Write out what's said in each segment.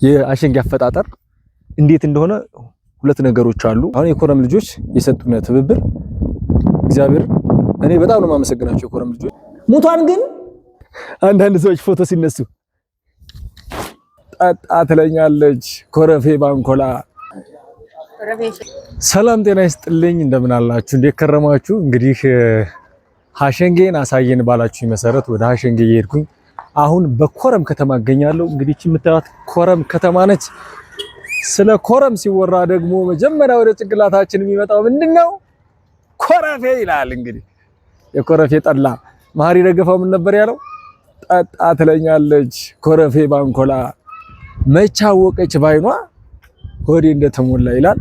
የአሸንጌ አፈጣጠር እንዴት እንደሆነ ሁለት ነገሮች አሉ። አሁን የኮረም ልጆች የሰጡን ትብብር እግዚአብሔር እኔ በጣም ነው የማመሰግናቸው። የኮረም ልጆች ሙቷን ግን አንዳንድ ሰዎች ፎቶ ሲነሱ አትለኛለች ኮረፌ ባንኮላ። ሰላም ጤና ይስጥልኝ፣ እንደምን አላችሁ? እንዴት ከረማችሁ? እንግዲህ አሸንጌን አሳየን ባላችሁ መሰረት ወደ አሸንጌ እየሄድኩኝ አሁን በኮረም ከተማ እገኛለሁ። እንግዲህ የምታዩት ኮረም ከተማ ነች። ስለ ኮረም ሲወራ ደግሞ መጀመሪያ ወደ ጭንቅላታችን የሚመጣው ምንድነው? ኮረፌ ይላል። እንግዲህ የኮረፌ ጠላ ማሪ ደገፋው ምን ነበር ያለው? ጠጣ ትለኛለች ኮረፌ ባንኮላ መቻወቀች ባይኗ ሆዴ እንደተሞላ ይላል።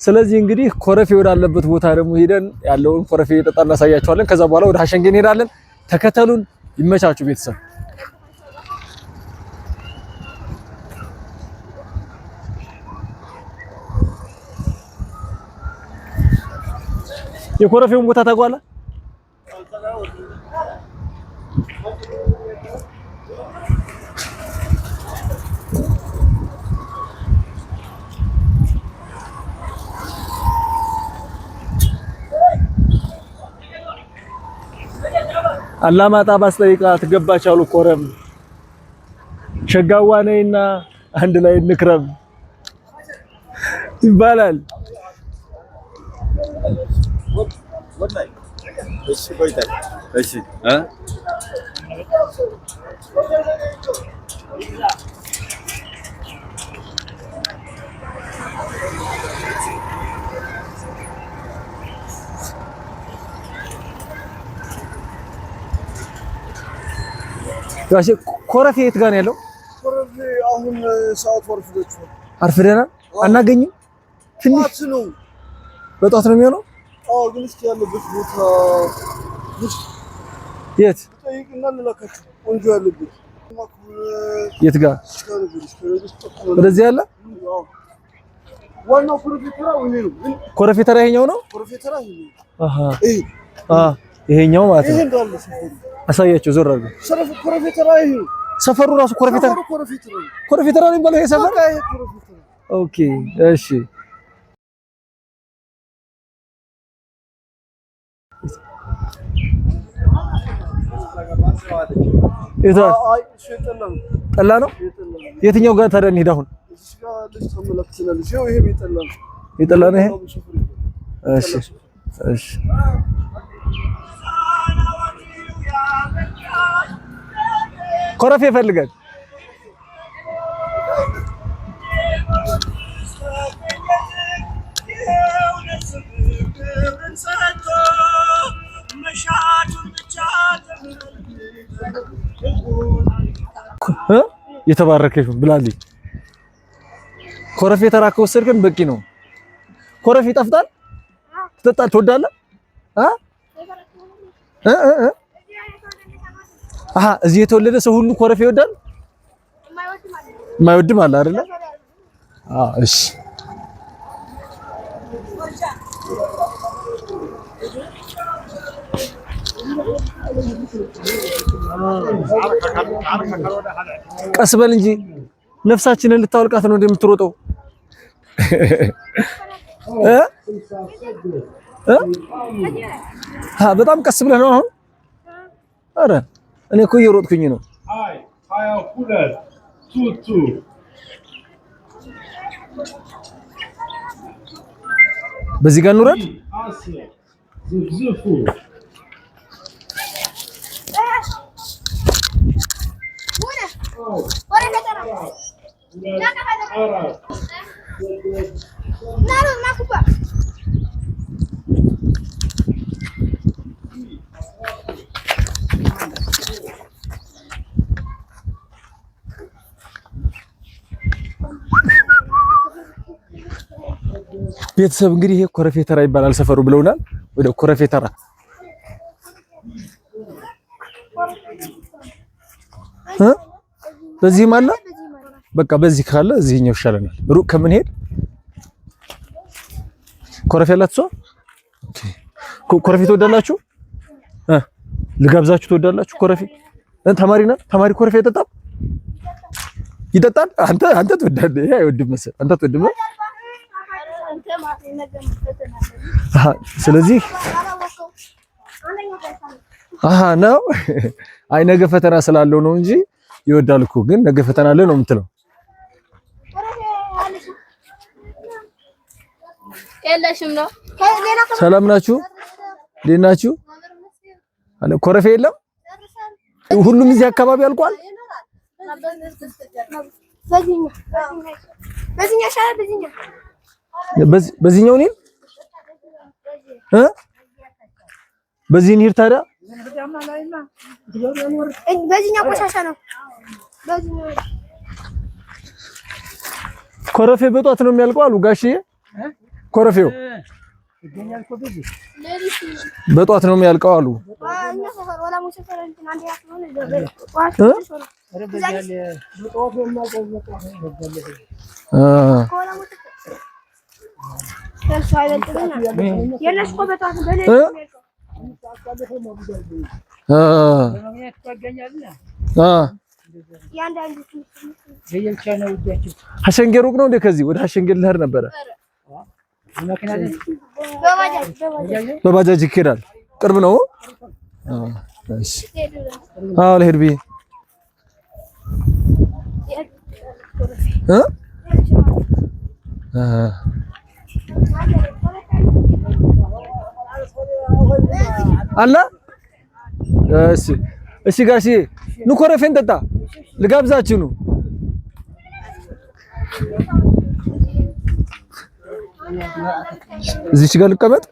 ስለዚህ እንግዲህ ኮረፌ ወዳለበት ቦታ ደግሞ ሄደን ያለውን ኮረፌ ጠጣ እናሳያችኋለን። ከዛ በኋላ ወደ አሸንጌ እንሄዳለን። ተከተሉን። ይመቻችሁ ቤተሰብ። የኮረፌውን ቦታ ታውቃላ? አላማጣ ባስጠይቃት ገባች አሉ ኮረም። ሸጋዋ ነይና አንድ ላይ እንክረም ይባላል። እሺ ቆይታ እሺ ጋሽ ኮረፌ የት ጋር ነው ያለው? ኮረፌ አሁን ሰዓት አርፍደናል። አናገኝም። ትንሽ ነው በጧት ነው የሚሆነው። አዎ ግን እስኪ ያለበት ቦታ የት ጠይቅና እንላካችሁ። ቆንጆ ያለበት የት ጋር? ወደዚህ ያለ ዋናው ኮረፌ ተራ ወይ ነው? ኮረፌ ተራ ይሄኛው ነው። ኮረፌ ተራ ይሄ አሃ ይሄኛው ማለት ነው። አሳያቸው ዞር አድርገው። ኮረፌ ተራ ይሄ ሰፈሩ ራሱ ኮረፌ ተራ ኮረፌ ተራ ነው የሚባለው ይሄ ሰፈር። ኦኬ እሺ ጠላ ነው። የትኛው ጋር ታዲያ እንሂድ አሁን? የጠላ ነው ይሄ። እሺ እሺ ኮረፌ ፈልገን የተባረከሽ ብላልኝ። ኮረፌ ተራ ከወሰድከን በቂ ነው። ኮረፌ ይጣፍጣል። ትጠጣ ትወዳለህ? እዚህ የተወለደ ሰው ሁሉ ኮረፌ ይወዳል? የማይወድም አለ አይደለ? እሺ ቀስ በል እንጂ ነፍሳችንን ልታወልቃት ነው እንደምትሮጠው። በጣም ቀስ ብለህ ነው አሁን። አረ እኔ እኮ እየሮጥኩኝ ነው። በዚህ ጋር እንውረድ። ቤተሰብ እንግዲህ ይሄ ኮረፌ ተራ ይባላል ሰፈሩ ብለውናል። ወደ ኮረፌ ተራ በዚህም አለ። በቃ በዚህ ካለ እዚህኛው ይሻለናል ሩቅ ከምን ሄድ። ኮረፌ ያላት ሰው ኮረፌ ትወዳላችሁ? ልጋብዛችሁ ትወዳላችሁ? ኮረፌ ተማሪ ኮረፌ አይጠጣም? ይጠጣል። አንተ ትወዳለህ። ይሄ አይወድም መሰል አንተ ትወድም ነው። ስለዚህ ነው አይ ነገ ፈተና ስላለው ነው እንጂ ይወዳል እኮ። ግን ነገ ፈተና አለ ነው የምትለው። ሰላም ናችሁ? እንዴት ናችሁ? ኮረፌ የለም? ሁሉም እዚህ አካባቢ አልቋል። በዚህኛው ነው በዚህ እንሂድ ታዲያ። በዚህኛው ቆሻሻ ነው። ኮረፌ በጧት ነው የሚያልቀው አሉ ጋሽዬ። ኮረፌው በጧት ነው የሚያልቀው አሉ። ሀሸንጌ ሩቅ ነው እንዴ? ከዚህ ወደ ሀሸንጌ ልሄድ ነበረ። በባጃጅ ይኬዳል። ቅርብ ነው። እሺ አዎ ልሄድ ብዬ አላ እሺ ጋሽዬ ኑ ኮረፌ እንጠጣ ልጋብዛችሁ ነው። እዚች ጋር ልቀመጥ።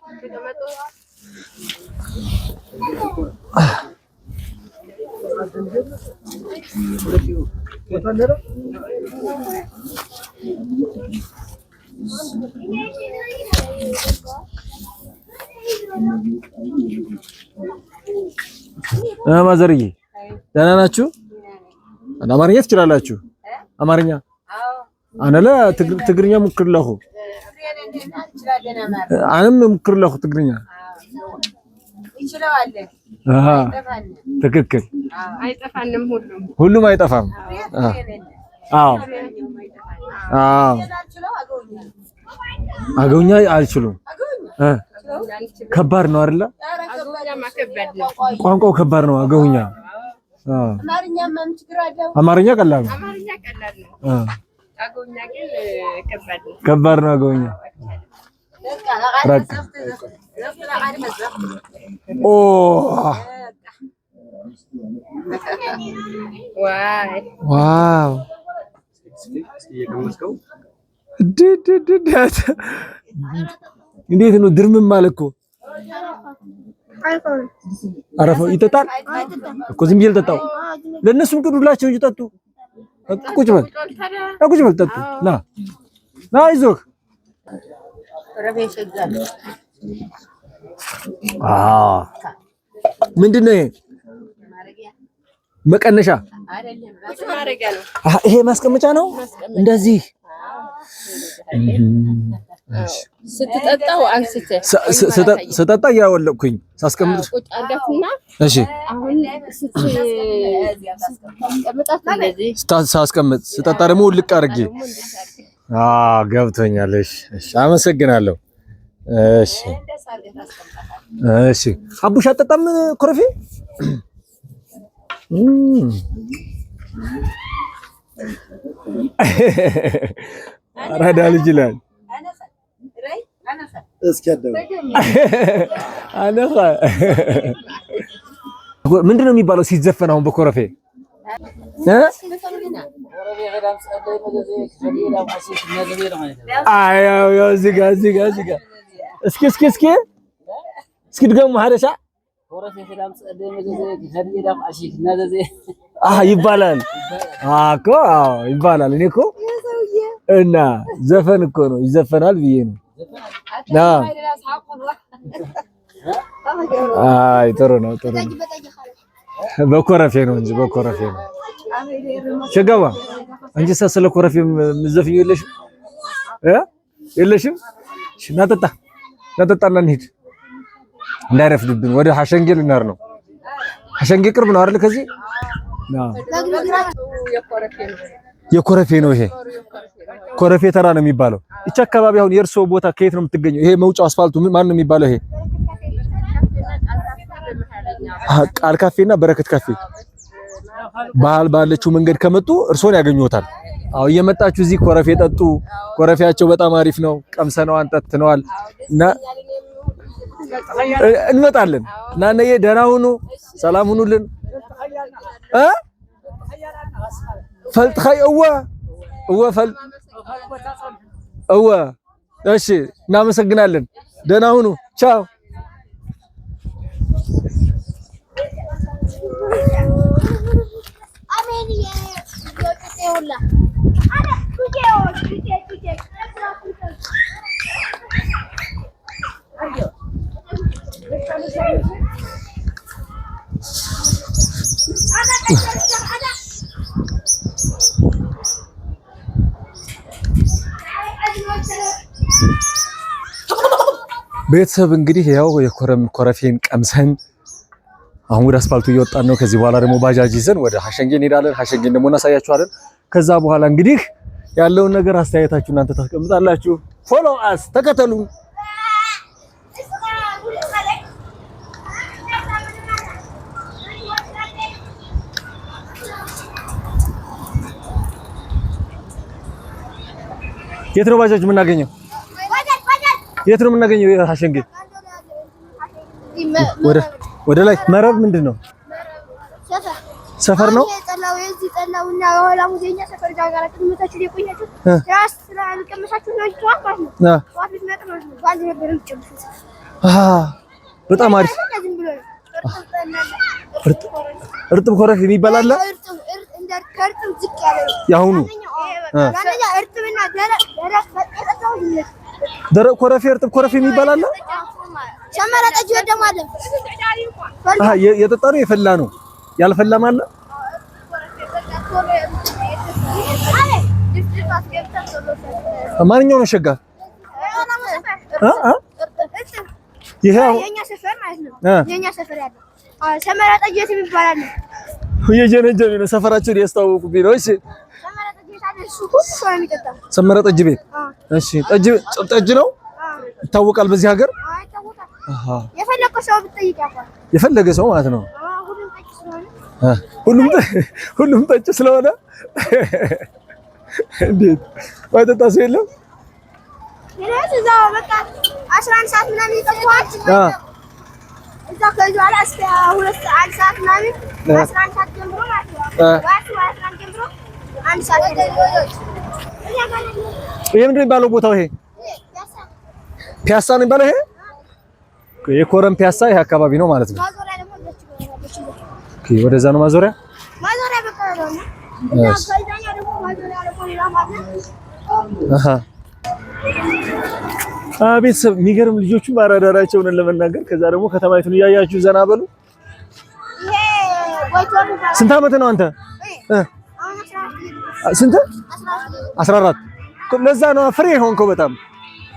ማዘርዬ ደህና ናችሁ? አማርኛ ትችላላችሁ? አማርኛ አነለ ትግርኛ ሙክርለሁ አንም ሙክርለሁ ትግርኛ ይችላል። ትክክል። አይጠፋንም። ሁሉም አይጠፋም። አዎ አገውኛ አልችሉም። ከባድ ነው አይደለ? ቋንቋው ከባድ ነው አገውኛ። አማርኛ ቀላል ነው። አገውኛ ግን ከባድ ነው። አገውኛ ኦ ዋው እንዴት ነው ድርምም ማለት እኮ አረፈው ይጠጣል እኮ። ዝም ብዬ ልጠጣው ለእነሱም ቅዱላቸው እንጂ ጠጡ። ቁጭ በል ጠጡ። ና አይዞህ። ምንድን ነው መቀነሻ? ይሄ ማስቀመጫ ነው። እንደዚህ ስትጠጣው አንስተህ ስጠጣ እያወለቅኩኝ ሳስቀምጥ እሺ። አሁን ሳስቀምጥ ስጠጣ ደግሞ ውልቅ አድርጌ ገብቶኛል። እሺ አመሰግናለሁ። እሺ እሺ። አቡሽ አጠጣም ኮረፌ አራዳ ልጅ ይላል። ምንድን ነው የሚባለው ሲዘፈን አሁን በኮረፌ? እዚህ ጋር እስኪ ድገሙ ማህደሻ ይባላል እኮ ይባላል። እኔ እኮ እና ዘፈን እኮ ነው ይዘፈናል ብዬ ነው። አይ ጥሩ ነው። በኮረፌ ነው እንጂ በኮረፌ ነው። ሸጋባ አንቺ ስለ ኮረፌ ምዘፍኝ የለሽም? እሺ ናጠጣና እንሂድ እንዳይረፍድብን። ወደ ሀሸንጌ ልናር ነው። ሀሸንጌ ቅርብ ነው አይደል? ከዚህ የኮረፌ ነው ይሄ ኮረፌ ተራ ነው የሚባለው። እቺ አካባቢ አሁን የእርሶ ቦታ ከየት ነው የምትገኘው? ይሄ መውጫው አስፋልቱ ማን ነው የሚባለው? ይሄ ቃል ካፌና በረከት ካፌ ባህል ባለችው መንገድ ከመጡ እርሶን ያገኙታል። አው እየመጣችሁ እዚህ ኮረፌ ጠጡ። ኮረፌያቸው በጣም አሪፍ ነው። ቀምሰነዋል፣ ጠጥተነዋል እና እንመጣለን። እናንዬ ደህና ሁኑ፣ ሰላም ሁኑልን። ፈልጥ ኸይ እወ ፈልጥ እወ። እሺ እናመሰግናለን። ደህና ሁኑ። ቻው። ቤተሰብ እንግዲህ ያው ኮረፌን ቀምሰን አሁን ወደ አስፋልቱ እየወጣን ነው። ከዚህ በኋላ ደግሞ ባጃጅ ይዘን ወደ ሀሸንጌ እንሄዳለን። ሀሸንጌን ደግሞ እናሳያችኋለን። ከዛ በኋላ እንግዲህ ያለውን ነገር አስተያየታችሁ እናንተ ታስቀምጣላችሁ። ፎሎ አስ ተከተሉ። የት ነው ባጃጅ የምናገኘው? የት ነው የምናገኘው? ሀሸንጌ ወደ ላይ መረብ ምንድን ነው? ሰፈር ነው። በጣም አሪፍ እርጥብ ኮረፌ የሚባል አለ። ያሁኑ ደረቅ ኮረፌ እርጥብ ኮረፌ የሚባል አለ። የጠጣ ነው የፈላ ነው ያልፈላም አለ። ማንኛው ነው ሸጋ? ይሄ የኛ ሰፈር ማለት ነው። የኛ ሰፈር ያለው ሰመራ ጠጅ የሚባል አለ። የጀነጀነ ነው ሰፈራችን ያስተዋወቁብኝ ነው። እሺ ሰመራ ጠጅ ቤት። እሺ ጠጅ ነው ይታወቃል በዚህ ሀገር። የፈለገ ሰው ብትጠይቅ ያውቃል። የፈለገ ሰው ማለት ነው። ሁሉም ጠጭ ስለሆነ እንዴት ማይጠጣ ሰው የለም? እዛው በቃ 11 ሰዓት ምናምን ይጠጣዋል። እዛው ከዚህ በኋላ እስከ 2 ሰዓት ምናምን 11 ሰዓት ጀምሮ ማለት ነው። 11 ጀምሮ 1 ሰዓት ይሄ ምንድን ነው የሚባለው ቦታው? ይሄ ፒያሳ ነው የሚባለው። ይሄ የኮረም ፒያሳ ይሄ አካባቢ ነው ማለት ነው። ኦኬ ወደዛ ነው ማዞሪያ በቃ ነው። ቤተሰብ የሚገርም ልጆቹ ባራዳራቸውን ለመናገር ከዛ ደግሞ ከተማይቱን እያያችሁ ዘና በሉ። ስንት ዓመት ነው አንተ? ስንት? 14 ለዛ ነው ፍሬ ሆንከው በጣም።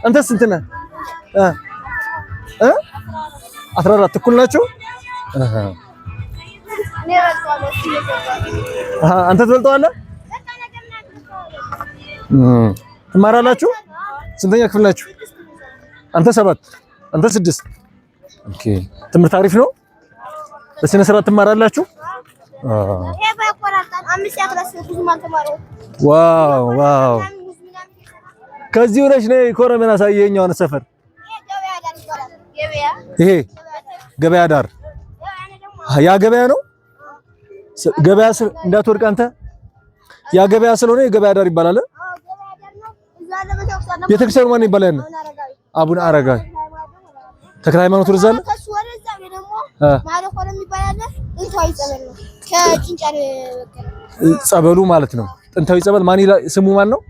አንተ ስንት ነህ? 14 እኩል ናቸው። አንተ ትበልጠዋለህ? ትማራላችሁ? ስንተኛ ክፍል ናችሁ? አንተ 7 አንተ 6። ኦኬ ትምህርት አሪፍ ነው። በስነ ስርዓት ትማራላችሁ? ዋው ከዚህ ሆነሽ ነው ኮረመን አሳየኝ። የሆነ ሰፈር ይሄ ገበያ ዳር ያ ገበያ ነው። ገበያ እንዳትወድቅ አንተ። ያ ገበያ ስለሆነ የገበያ ዳር ይባላል። ቤተክርስቲያኑ ማን ይባላል? አቡነ አረጋዊ ተክለ ሃይማኖት ወደዛ አለ። ጸበሉ ማለት ነው። ጥንታዊ ጸበል ማን ይላል? ስሙ ማን ነው?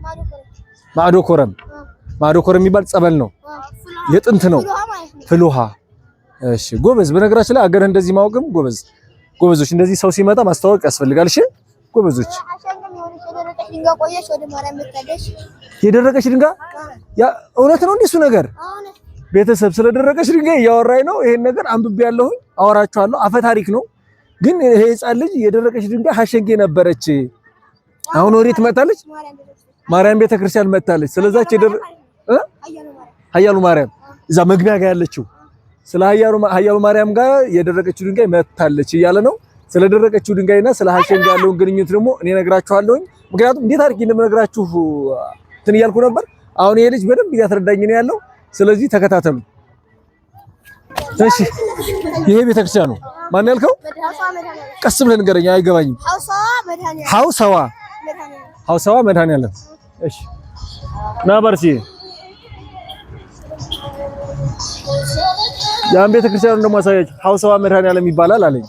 ማዕዶ ኮረም። ማዕዶ ኮረም የሚባል ጸበል ነው። የጥንት ነው። ፍልውሃ። እሺ ጎበዝ። በነገራችን ላይ አገር እንደዚህ ማወቅም ጎበዞች እንደዚህ ሰው ሲመጣ ማስተዋወቅ ያስፈልጋል። እሺ ጎበዞች። የደረቀች ድንጋይ ያ እውነት ነው። እንደሱ ነገር ቤተሰብ ስለደረቀች ድንጋይ እያወራኝ ነው። ይሄን ነገር አንብቤ ያለሁኝ አወራችኋለሁ። አፈ ታሪክ ነው። ግን ይሄ ሕፃን ልጅ የደረቀች ድንጋይ ሀሸንጌ ነበረች አሁን ወዴት መጣለች? ማርያም ቤተክርስቲያን መጣለች። ስለዛች ኃያሉ ማርያም እዛ መግቢያ ጋር ያለችው ስለ ኃያሉ ማርያም ጋር የደረቀችው ድንጋይ መጣለች እያለ ነው። ስለደረቀችው ድንጋይና ስለ ሀሸንጌ ያለውን ግንኙነት ደግሞ እኔ እነግራችኋለሁኝ። ምክንያቱም እንዴት አድርጌ እንደምነግራችሁ እንትን እያልኩ ነበር። አሁን ይሄ ልጅ በደንብ እያስረዳኝ ነው ያለው። ስለዚህ ተከታተሉ። እሺ ይሄ ቤተክርስቲያን ነው። ማን ያልከው? ቀስ ብለህ ንገረኝ፣ አይገባኝም። ሐውሳዋ መድኃኒዓለም። እሺ ና በርሲ። ያን ቤተክርስቲያኑን ደግሞ አሳያችሁ። ሐውሳዋ መድኃኒዓለም ይባላል አለኝ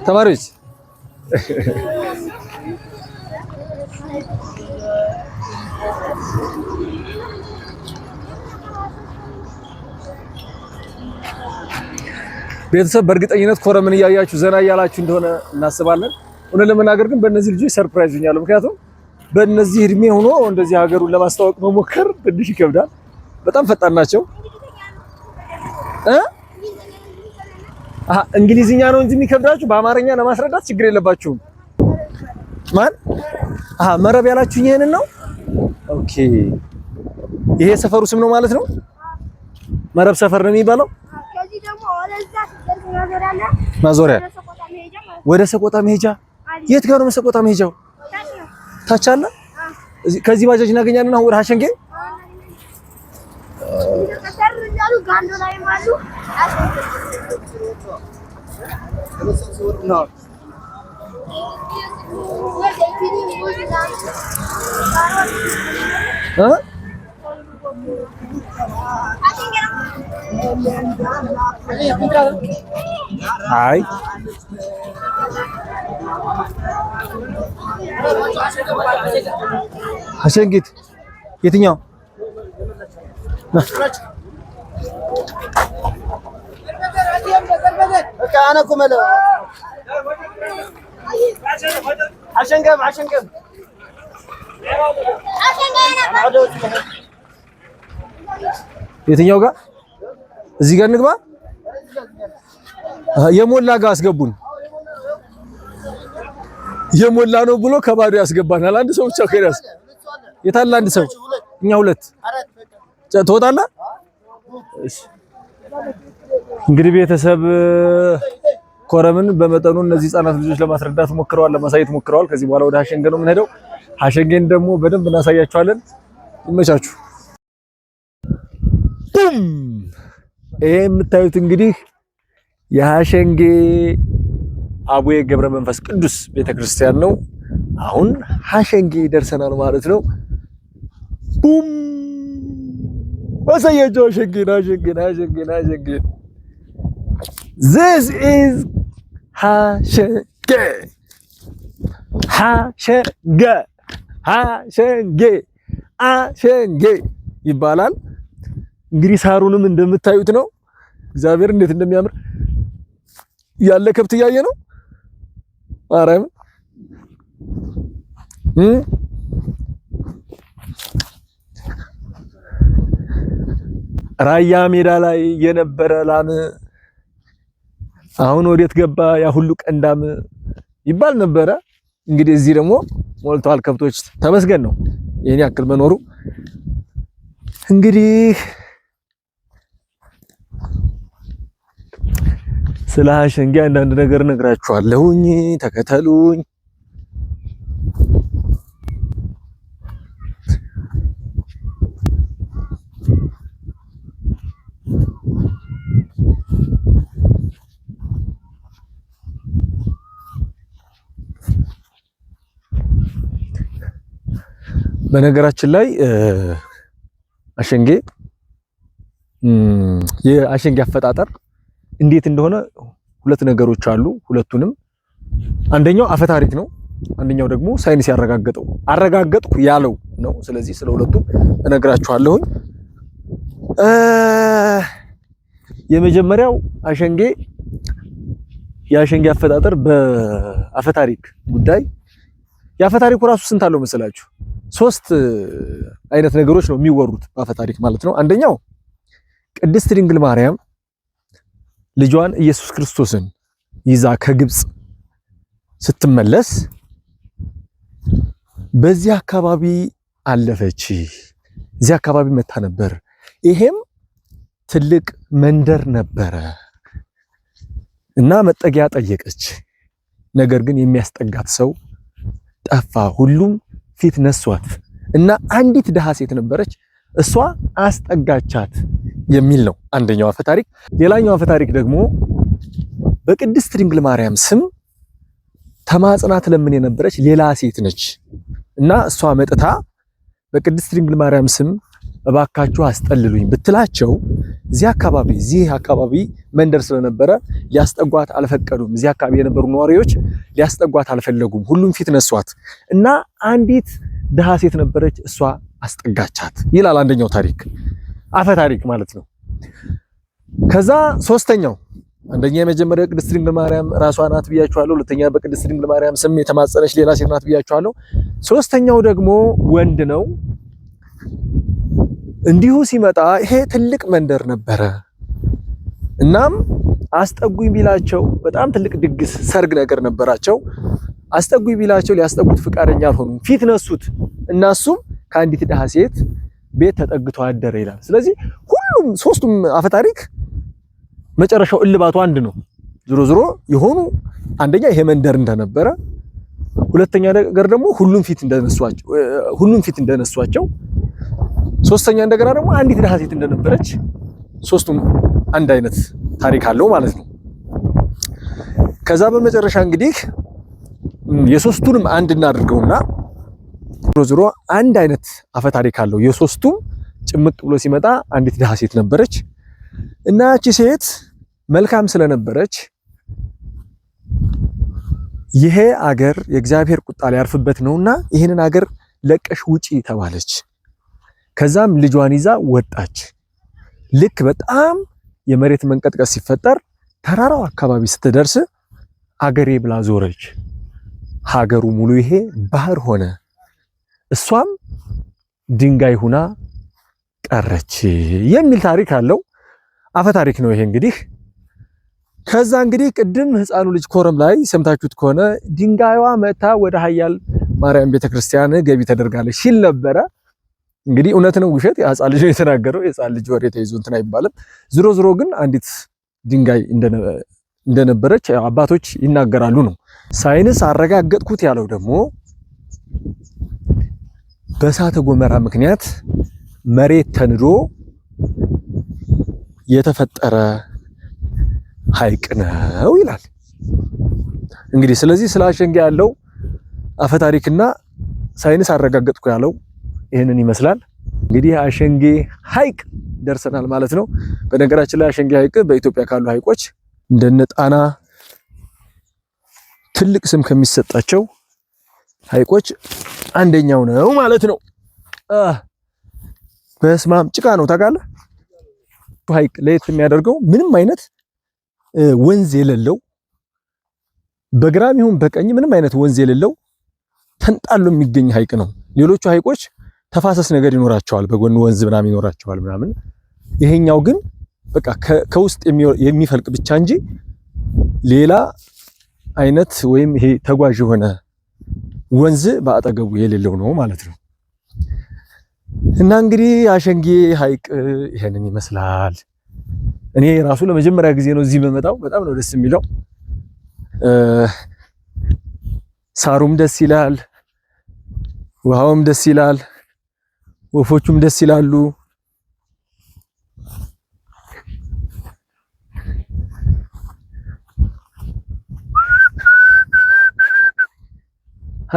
ተማሪዎች። ቤተሰብ በእርግጠኝነት ኮረምን እያያችሁ ዘና እያላችሁ እንደሆነ እናስባለን። እውነት ለመናገር ግን በእነዚህ ልጆች ሰርፕራይዝ ሆኛለሁ። ምክንያቱም በእነዚህ እድሜ ሆኖ እንደዚህ ሀገሩን ለማስተዋወቅ መሞከር ትንሽ ይከብዳል። በጣም ፈጣን ናቸው። እንግሊዝኛ ነው እንጂ የሚከብዳችሁ በአማርኛ ለማስረዳት ችግር የለባችሁም። ማን መረብ ያላችሁኝ ይሄንን ነው? ኦኬ ይሄ ሰፈሩ ስም ነው ማለት ነው። መረብ ሰፈር ነው የሚባለው። ማዞሪያ ወደ ሰቆጣ መሄጃ። የት ጋር ነው ሰቆጣ መሄጃው? ታች አለ። ከዚህ ባጃጅ እናገኛለን። አሁን ወደ ሀሸንጌ አይ ሀሸንጌት የትኛው? የትኛው ጋር? እዚህ ጋር እንግባ። የሞላ ጋር አስገቡን። የሞላ ነው ብሎ ከባዶ ያስገባናል። አንድ ሰው ብቻ ከሪያስ የታለ? አንድ ሰው እኛ ሁለት ትወጣለህ። እሺ እንግዲህ ቤተሰብ ኮረምን በመጠኑ እነዚህ ህፃናት ልጆች ለማስረዳት ሞክረዋል፣ ለማሳየት ሞክረዋል። ከዚህ በኋላ ወደ ሀሸንጌ ነው የምንሄደው። ሀሸንጌን ደግሞ በደንብ እናሳያችኋለን። ይመቻችሁ። ይሄ የምታዩት እንግዲህ የሀሸንጌ አቡነ ገብረ መንፈስ ቅዱስ ቤተክርስቲያን ነው። አሁን ሀሸንጌ ደርሰናል ማለት ነው። ቡም አሳያችሁ ሀሸንጌ። This is ሀሸንጌ ይባላል። እንግዲህ ሳሩንም እንደምታዩት ነው። እግዚአብሔር እንዴት እንደሚያምር ያለ ከብት እያየ ነው። አረም ራያ ሜዳ ላይ የነበረ ላም አሁን ወዴት ገባ ያ ሁሉ ቀንዳም ይባል ነበረ። እንግዲህ እዚህ ደግሞ ሞልተዋል ከብቶች። ተመስገን ነው ይሄን ያክል መኖሩ። እንግዲህ ስለ ሀሸንጌ አንዳንድ ነገር እነግራችኋለሁኝ። ተከተሉኝ። በነገራችን ላይ ሀሸንጌ የሀሸንጌ አፈጣጠር እንዴት እንደሆነ ሁለት ነገሮች አሉ። ሁለቱንም አንደኛው አፈ ታሪክ ነው፣ አንደኛው ደግሞ ሳይንስ ያረጋገጠው አረጋገጥኩ ያለው ነው። ስለዚህ ስለ ሁለቱም እነግራችኋለሁኝ። የመጀመሪያው የሀሸንጌ አፈጣጠር በአፈ ታሪክ ጉዳይ የአፈ ታሪኩ ራሱ ስንት አለው መሰላችሁ? 3 አይነት ነገሮች ነው የሚወሩት በአፈ ታሪክ ማለት ነው። አንደኛው ቅድስት ድንግል ማርያም ልጇን ኢየሱስ ክርስቶስን ይዛ ከግብጽ ስትመለስ በዚህ አካባቢ አለፈች። እዚህ አካባቢ መታ ነበር። ይሄም ትልቅ መንደር ነበረ እና መጠጊያ ጠየቀች። ነገር ግን የሚያስጠጋት ሰው ጠፋ። ሁሉም ፊት ነሷት እና አንዲት ድሃ ሴት ነበረች፣ እሷ አስጠጋቻት የሚል ነው አንደኛው አፈ ታሪክ። ሌላኛው አፈ ታሪክ ደግሞ በቅድስት ድንግል ማርያም ስም ተማጽናት ለምን የነበረች ሌላ ሴት ነች እና እሷ መጥታ በቅድስት ድንግል ማርያም ስም እባካችሁ አስጠልሉኝ ብትላቸው እዚህ አካባቢ መንደር ስለነበረ ሊያስጠጓት አልፈቀዱም። እዚህ አካባቢ የነበሩ ነዋሪዎች ሊያስጠጓት አልፈለጉም። ሁሉም ፊት ነሷት እና አንዲት ድሃ ሴት ነበረች፣ እሷ አስጠጋቻት ይላል አንደኛው ታሪክ፣ አፈ ታሪክ ማለት ነው። ከዛ ሶስተኛው አንደኛ የመጀመሪያው ቅድስት ድንግል ማርያም ራሷ ናት ብያችኋለሁ። ሁለተኛ በቅድስት ድንግል ማርያም ስም የተማጸነች ሌላ ሴት ናት ብያችኋለሁ። ሶስተኛው ደግሞ ወንድ ነው። እንዲሁ ሲመጣ ይሄ ትልቅ መንደር ነበረ። እናም አስጠጉኝ ቢላቸው በጣም ትልቅ ድግስ ሰርግ ነገር ነበራቸው። አስጠጉኝ ቢላቸው ሊያስጠጉት ፍቃደኛ አልሆኑም። ፊት ነሱት። እናሱም ከአንዲት ድሃ ሴት ቤት ተጠግቶ አደረ ይላል። ስለዚህ ሁሉም ሶስቱም አፈ ታሪክ መጨረሻው እልባቱ አንድ ነው። ዝሮ ዝሮ የሆኑ አንደኛ ይሄ መንደር እንደነበረ፣ ሁለተኛ ነገር ደግሞ ሁሉም ፊት እንደነሷቸው፣ ሶስተኛ እንደገና ደግሞ አንዲት ድሃ ሴት እንደነበረች፣ ሶስቱም አንድ አይነት ታሪክ አለው ማለት ነው። ከዛ በመጨረሻ እንግዲህ የሶስቱንም አንድ እናድርገውና ዝሮ ዝሮ አንድ አይነት አፈ ታሪክ አለው። የሶስቱም ጭምቅ ብሎ ሲመጣ አንዲት ድሃ ሴት ነበረች እና እቺ ሴት መልካም ስለነበረች ይሄ አገር የእግዚአብሔር ቁጣ ሊያርፍበት ነውና ይሄንን አገር ለቀሽ ውጪ ተባለች። ከዛም ልጇን ይዛ ወጣች። ልክ በጣም የመሬት መንቀጥቀጥ ሲፈጠር ተራራው አካባቢ ስትደርስ አገሬ ብላ ዞረች። ሀገሩ ሙሉ ይሄ ባህር ሆነ። እሷም ድንጋይ ሁና ቀረች የሚል ታሪክ አለው። አፈ ታሪክ ነው ይሄ እንግዲህ። ከዛ እንግዲህ ቅድም ህፃኑ ልጅ ኮረም ላይ ሰምታችሁት ከሆነ ድንጋይዋ መታ ወደ ኃያል ማርያም ቤተክርስቲያን ገቢ ተደርጋለች ሲል ነበረ። እንግዲህ እውነት ነው ውሸት የህፃን ልጅ ነው የተናገረው። የህፃን ልጅ ወሬ ተይዞ እንትን አይባልም። ዝሮ ዝሮ ግን አንዲት ድንጋይ እንደነበረች አባቶች ይናገራሉ ነው። ሳይንስ አረጋገጥኩት ያለው ደግሞ በእሳተ ገሞራ ምክንያት መሬት ተንዶ የተፈጠረ ሐይቅ ነው ይላል። እንግዲህ ስለዚህ ስለ አሸንጌ ያለው አፈ ታሪክና ሳይንስ አረጋገጥኩ ያለው ይሄንን ይመስላል። እንግዲህ አሸንጌ ሐይቅ ደርሰናል ማለት ነው። በነገራችን ላይ አሸንጌ ሐይቅ በኢትዮጵያ ካሉ ሐይቆች እንደነ ጣና ትልቅ ስም ከሚሰጣቸው ሐይቆች አንደኛው ነው ማለት ነው። በስማም ጭቃ ነው ታውቃለህ። ሐይቅ ለየት የሚያደርገው ምንም አይነት ወንዝ የሌለው በግራም ይሁን በቀኝ ምንም አይነት ወንዝ የሌለው ተንጣሎ የሚገኝ ሐይቅ ነው። ሌሎቹ ሐይቆች ተፋሰስ ነገር ይኖራቸዋል፣ በጎን ወንዝ ምናምን ይኖራቸዋል ምናምን። ይሄኛው ግን በቃ ከውስጥ የሚፈልቅ ብቻ እንጂ ሌላ አይነት ወይም ይሄ ተጓዥ የሆነ ወንዝ በአጠገቡ የሌለው ነው ማለት ነው። እና እንግዲህ አሸንጌ ሐይቅ ይሄንን ይመስላል። እኔ ራሱ ለመጀመሪያ ጊዜ ነው እዚህ በመጣው። በጣም ነው ደስ የሚለው። ሳሩም ደስ ይላል፣ ውሃውም ደስ ይላል፣ ወፎቹም ደስ ይላሉ።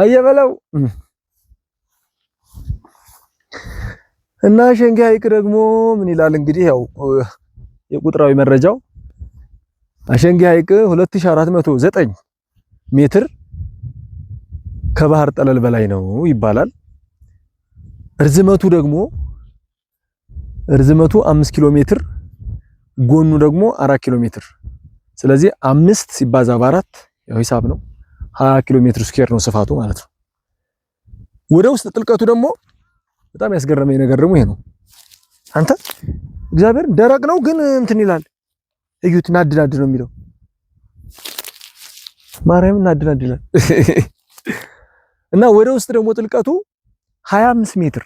አየበለው እና አሸንጌ ሐይቅ ደግሞ ምን ይላል እንግዲህ ያው የቁጥራዊ መረጃው አሸንጌ ሐይቅ 2409 ሜትር ከባህር ጠለል በላይ ነው ይባላል። ርዝመቱ 5 ኪሎ ሜትር፣ ጎኑ ደግሞ 4 ኪሎ ሜትር። ስለዚህ 5 ሲባዛ በ4 ያው ሂሳብ ነው 20 ኪሎ ሜትር ስኩዌር ነው ስፋቱ ማለት ነው። ወደ ውስጥ ጥልቀቱ ደግሞ በጣም ያስገረመኝ ነገር ደግሞ ይሄ ነው። አንተ እግዚአብሔር ደረቅ ነው ግን እንትን ይላል። እዩት፣ ናድናድ ነው የሚለው ማርያም ናድናድ ይላል። እና ወደ ውስጥ ደግሞ ጥልቀቱ 25 ሜትር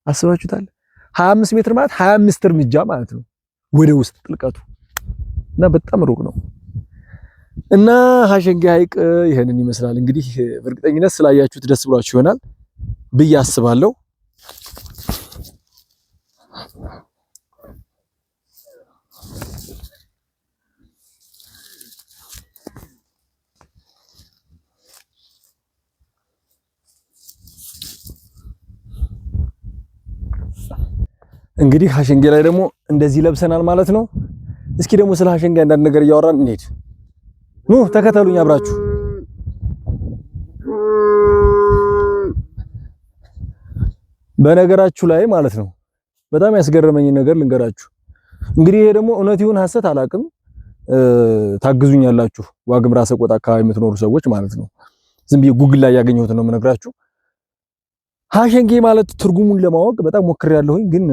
አስባችሁታል? 25 ሜትር ማለት 25 እርምጃ ማለት ነው ወደ ውስጥ ጥልቀቱ እና በጣም ሩቅ ነው። እና ሀሸንጌ ሐይቅ ይሄንን ይመስላል። እንግዲህ በእርግጠኝነት ስላያችሁት ደስ ብሏችሁ ይሆናል ብዬ አስባለሁ። እንግዲህ ሀሸንጌ ላይ ደግሞ እንደዚህ ለብሰናል ማለት ነው። እስኪ ደግሞ ስለ ሀሸንጌ አንዳንድ ነገር እያወራን እንሂድ። ኑ ተከተሉኝ አብራችሁ። በነገራችሁ ላይ ማለት ነው በጣም ያስገረመኝ ነገር ልንገራችሁ። እንግዲህ ይሄ ደግሞ እውነት ይሁን ሐሰት አላቅም፣ ታግዙኛላችሁ። ዋግምራ ሰቆጣ አካባቢ የምትኖሩ ሰዎች ማለት ነው። ዝም ብዬ ጉግል ላይ ያገኘሁት ነው የምነግራችሁ። ሀሸንጌ ማለት ትርጉሙን ለማወቅ በጣም ሞክሬያለሁኝ፣ ግን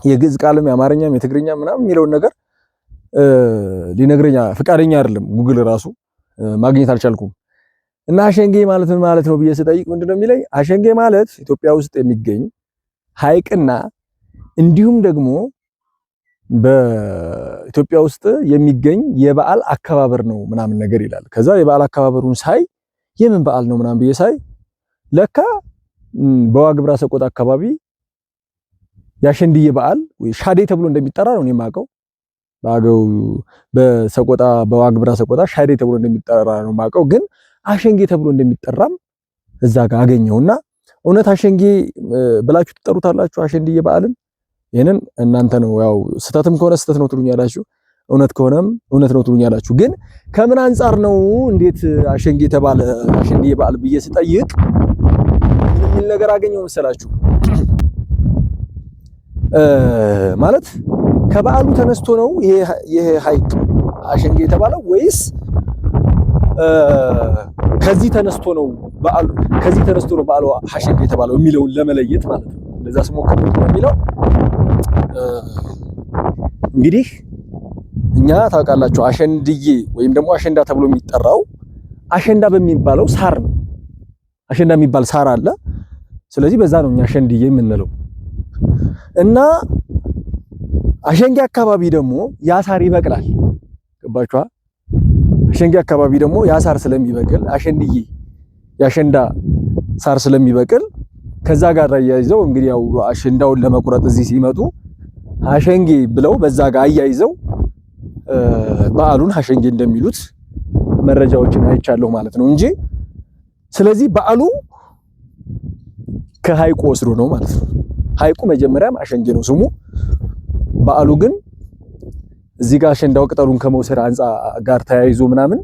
የግዕዝ ቃልም የአማርኛም የትግርኛም ምናምን የሚለውን ነገር ሊነግረኝ ፈቃደኛ አይደለም። ጉግል ራሱ ማግኘት አልቻልኩም። እና ሀሸንጌ ማለት ምን ማለት ነው ብዬ ስጠይቅ ምንድነው የሚለኝ? ሀሸንጌ ማለት ኢትዮጵያ ውስጥ የሚገኝ ሐይቅና እንዲሁም ደግሞ በኢትዮጵያ ውስጥ የሚገኝ የበዓል አከባበር ነው ምናምን ነገር ይላል። ከዛ የበዓል አከባበሩን ሳይ የምን በዓል ነው ምናምን ብዬ ሳይ ለካ በዋግምራ ሰቆጣ አካባቢ ያሸንድዬ በዓል ወይ ሻዴ ተብሎ እንደሚጠራ ነው የማውቀው። ባገው በሰቆጣ በዋግምራ ሰቆጣ ሻዴ ተብሎ እንደሚጠራ ነው የማውቀው። ግን ሀሸንጌ ተብሎ እንደሚጠራም እዛ ጋር አገኘውና እውነት ሀሸንጌ ብላችሁ ትጠሩታላችሁ ሀሸንድዬ በዓልን? ይሄንን እናንተ ነው ያው ስተትም ከሆነ ስተት ነው ትሉኛላችሁ፣ እውነት ከሆነም እውነት ነው ትሉኛላችሁ። ግን ከምን አንፃር ነው እንዴት ሀሸንጌ ተባለ ሀሸንድዬ በዓል ብዬ ስጠይቅ ምን ነገር አገኘው መሰላችሁ? ማለት ከበዓሉ ተነስቶ ነው ይሄ ሐይቅ ሀሸንጌ የተባለው ወይስ ከዚህ ተነስቶ ነው በዓሉ በዓሉ ሀሸንጌ የተባለው የሚለውን ለመለየት ማለት ነው። እንደዛ ስሞክር ነው የሚለው። እንግዲህ እኛ ታውቃላችሁ አሸንድዬ ወይም ደግሞ አሸንዳ ተብሎ የሚጠራው አሸንዳ በሚባለው ሳር ነው። አሸንዳ የሚባል ሳር አለ። ስለዚህ በዛ ነው እኛ አሸንድዬ የምንለው። እና አሸንጌ አካባቢ ደግሞ ያ ሳር ይበቅላል። ገባችኋ? አሸንጌ አካባቢ ደግሞ ያ ሳር ስለሚበቅል አሸንድዬ ያሸንዳ ሳር ስለሚበቅል ከዛ ጋር አያይዘው እንግዲህ ያው አሸንዳውን ለመቁረጥ እዚህ ሲመጡ ሀሸንጌ ብለው በዛ ጋር አያይዘው በዓሉን ሀሸንጌ እንደሚሉት መረጃዎችን አይቻለሁ ማለት ነው እንጂ ስለዚህ በዓሉ ከሐይቁ ወስዶ ነው ማለት ነው። ሐይቁ መጀመሪያም ሀሸንጌ ነው ስሙ። በዓሉ ግን እዚህ ጋር አሸንዳው ቅጠሉን ከመውሰድ ጋር ተያይዞ ምናምን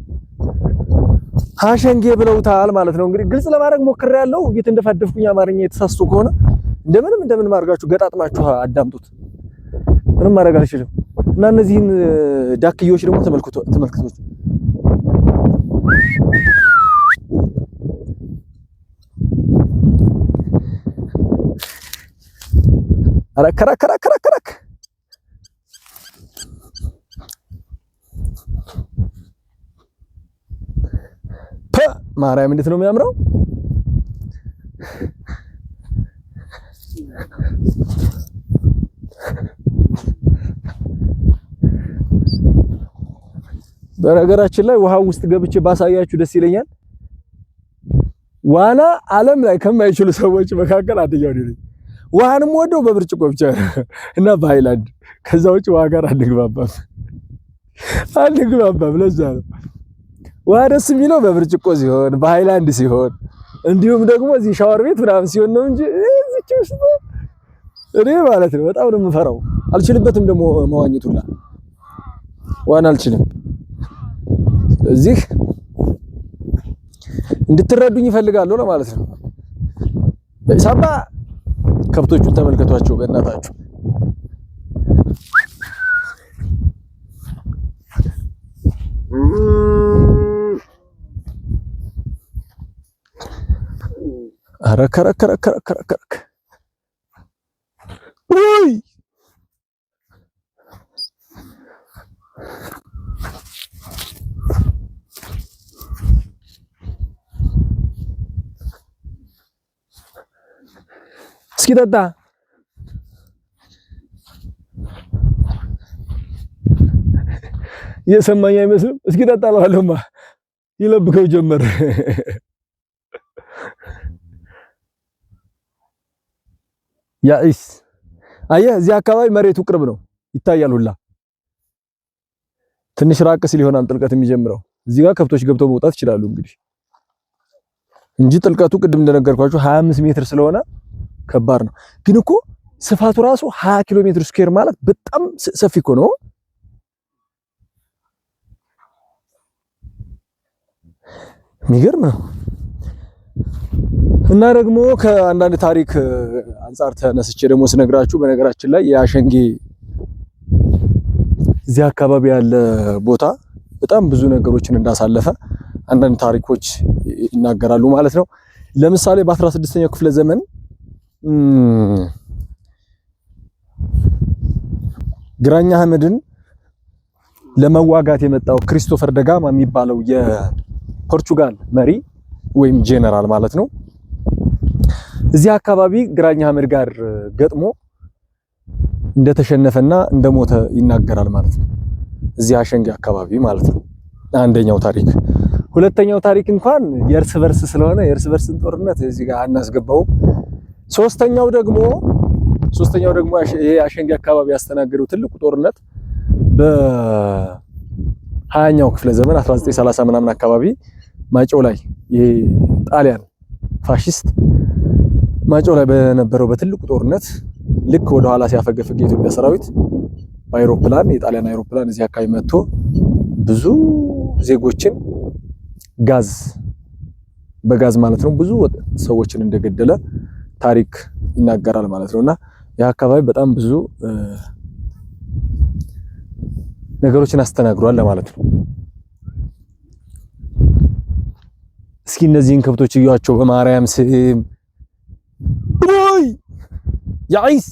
ሀሸንጌ ብለውታል ማለት ነው። እንግዲህ ግልጽ ለማድረግ ሞክሬያለሁ። እንደፈደፍኩኝ አማርኛ የተሳስቶ ከሆነ እንደምንም አድርጋችሁ ገጣጥማችሁ አዳምጡት። ምንም ማድረግ አልችልም። እና እነዚህን ዳክዮች ደግሞ ተመልክቶት አረከራከራከራከራክ ማርያም እንዴት ነው የሚያምረው! በነገራችን ላይ ውሃው ውስጥ ገብቼ ባሳያችሁ ደስ ይለኛል። ዋና ዓለም ላይ ከማይችሉ ሰዎች መካከል አንደኛው ነኝ። ውሃንም ወደው በብርጭቆ ብቻ እና በሃይላንድ ከዛ ውጭ ውሃ ጋር አንግባባም። ለዛ ነው ውሃ ደስ የሚለው በብርጭቆ ሲሆን በሃይላንድ ሲሆን እንዲሁም ደግሞ እዚህ ሻወር ቤት ምናምን ሲሆን ነው እንጂ እዚች ውስጥ እኔ ማለት ነው በጣም ነው የምፈራው። አልችልበትም ደግሞ መዋኘቱላ ዋና አልችልም። እዚህ እንድትረዱኝ ይፈልጋለሁ ለማለት ነው። ሳባ ከብቶቹን ተመልከቷቸው በእናታችሁ። አረከረከረከረከረከ ወይ እስኪ ጠጣ። የሰማኝ አይመስልም። እስኪ ጠጣ አለዋለሁማ ይለብከው ጀመር። ያኢስ አየህ፣ እዚህ አካባቢ መሬቱ ቅርብ ነው ይታያል ሁላ። ትንሽ ራቅ ሲል ይሆናል ጥልቀት የሚጀምረው። እዚህ ጋር ከብቶች ገብተው መውጣት ይችላሉ እንግዲህ እንጂ ጥልቀቱ ቅድም እንደነገርኳችሁ 25 ሜትር ስለሆነ ከባድ ነው። ግን እኮ ስፋቱ ራሱ 20 ኪሎ ሜትር ስኩዌር ማለት በጣም ሰፊ እኮ ነው። የሚገርም ነው። እና ደግሞ ከአንዳንድ ታሪክ አንፃር ተነስቼ ደግሞ ስነግራችሁ በነገራችን ላይ የአሸንጌ እዚህ አካባቢ ያለ ቦታ በጣም ብዙ ነገሮችን እንዳሳለፈ አንዳንድ ታሪኮች ይናገራሉ ማለት ነው። ለምሳሌ በ16ኛው ክፍለ ዘመን ግራኝ አህመድን ለመዋጋት የመጣው ክሪስቶፈር ደጋማ የሚባለው የፖርቹጋል መሪ ወይም ጄነራል ማለት ነው እዚህ አካባቢ ግራኝ አህመድ ጋር ገጥሞ እንደተሸነፈና እንደሞተ ይናገራል ማለት ነው። እዚህ አሸንጌ አካባቢ ማለት ነው። አንደኛው ታሪክ። ሁለተኛው ታሪክ እንኳን የእርስ በርስ ስለሆነ የእርስ በርስን ጦርነት እዚህ ጋር አናስገባውም። ሶስተኛው ደግሞ ይሄ አሸንጌ አካባቢ ያስተናገደው ትልቁ ጦርነት በ20ኛው ክፍለ ዘመን 1930 ምናምን አካባቢ ማጨው ላይ ይሄ ጣሊያን ፋሺስት ማጨው ላይ በነበረው በትልቁ ጦርነት ልክ ወደ ኋላ ሲያፈገፍግ የኢትዮጵያ ሰራዊት በአይሮፕላን የጣሊያን አይሮፕላን እዚህ አካባቢ መጥቶ ብዙ ዜጎችን በጋዝ ማለት ነው ብዙ ሰዎችን እንደገደለ ታሪክ ይናገራል ማለት ነውና ያ አካባቢ በጣም ብዙ ነገሮችን አስተናግሯል ለማለት ነው። እስኪ እነዚህን ከብቶች እዩዋቸው በማርያም ስም ወይ ያኢስ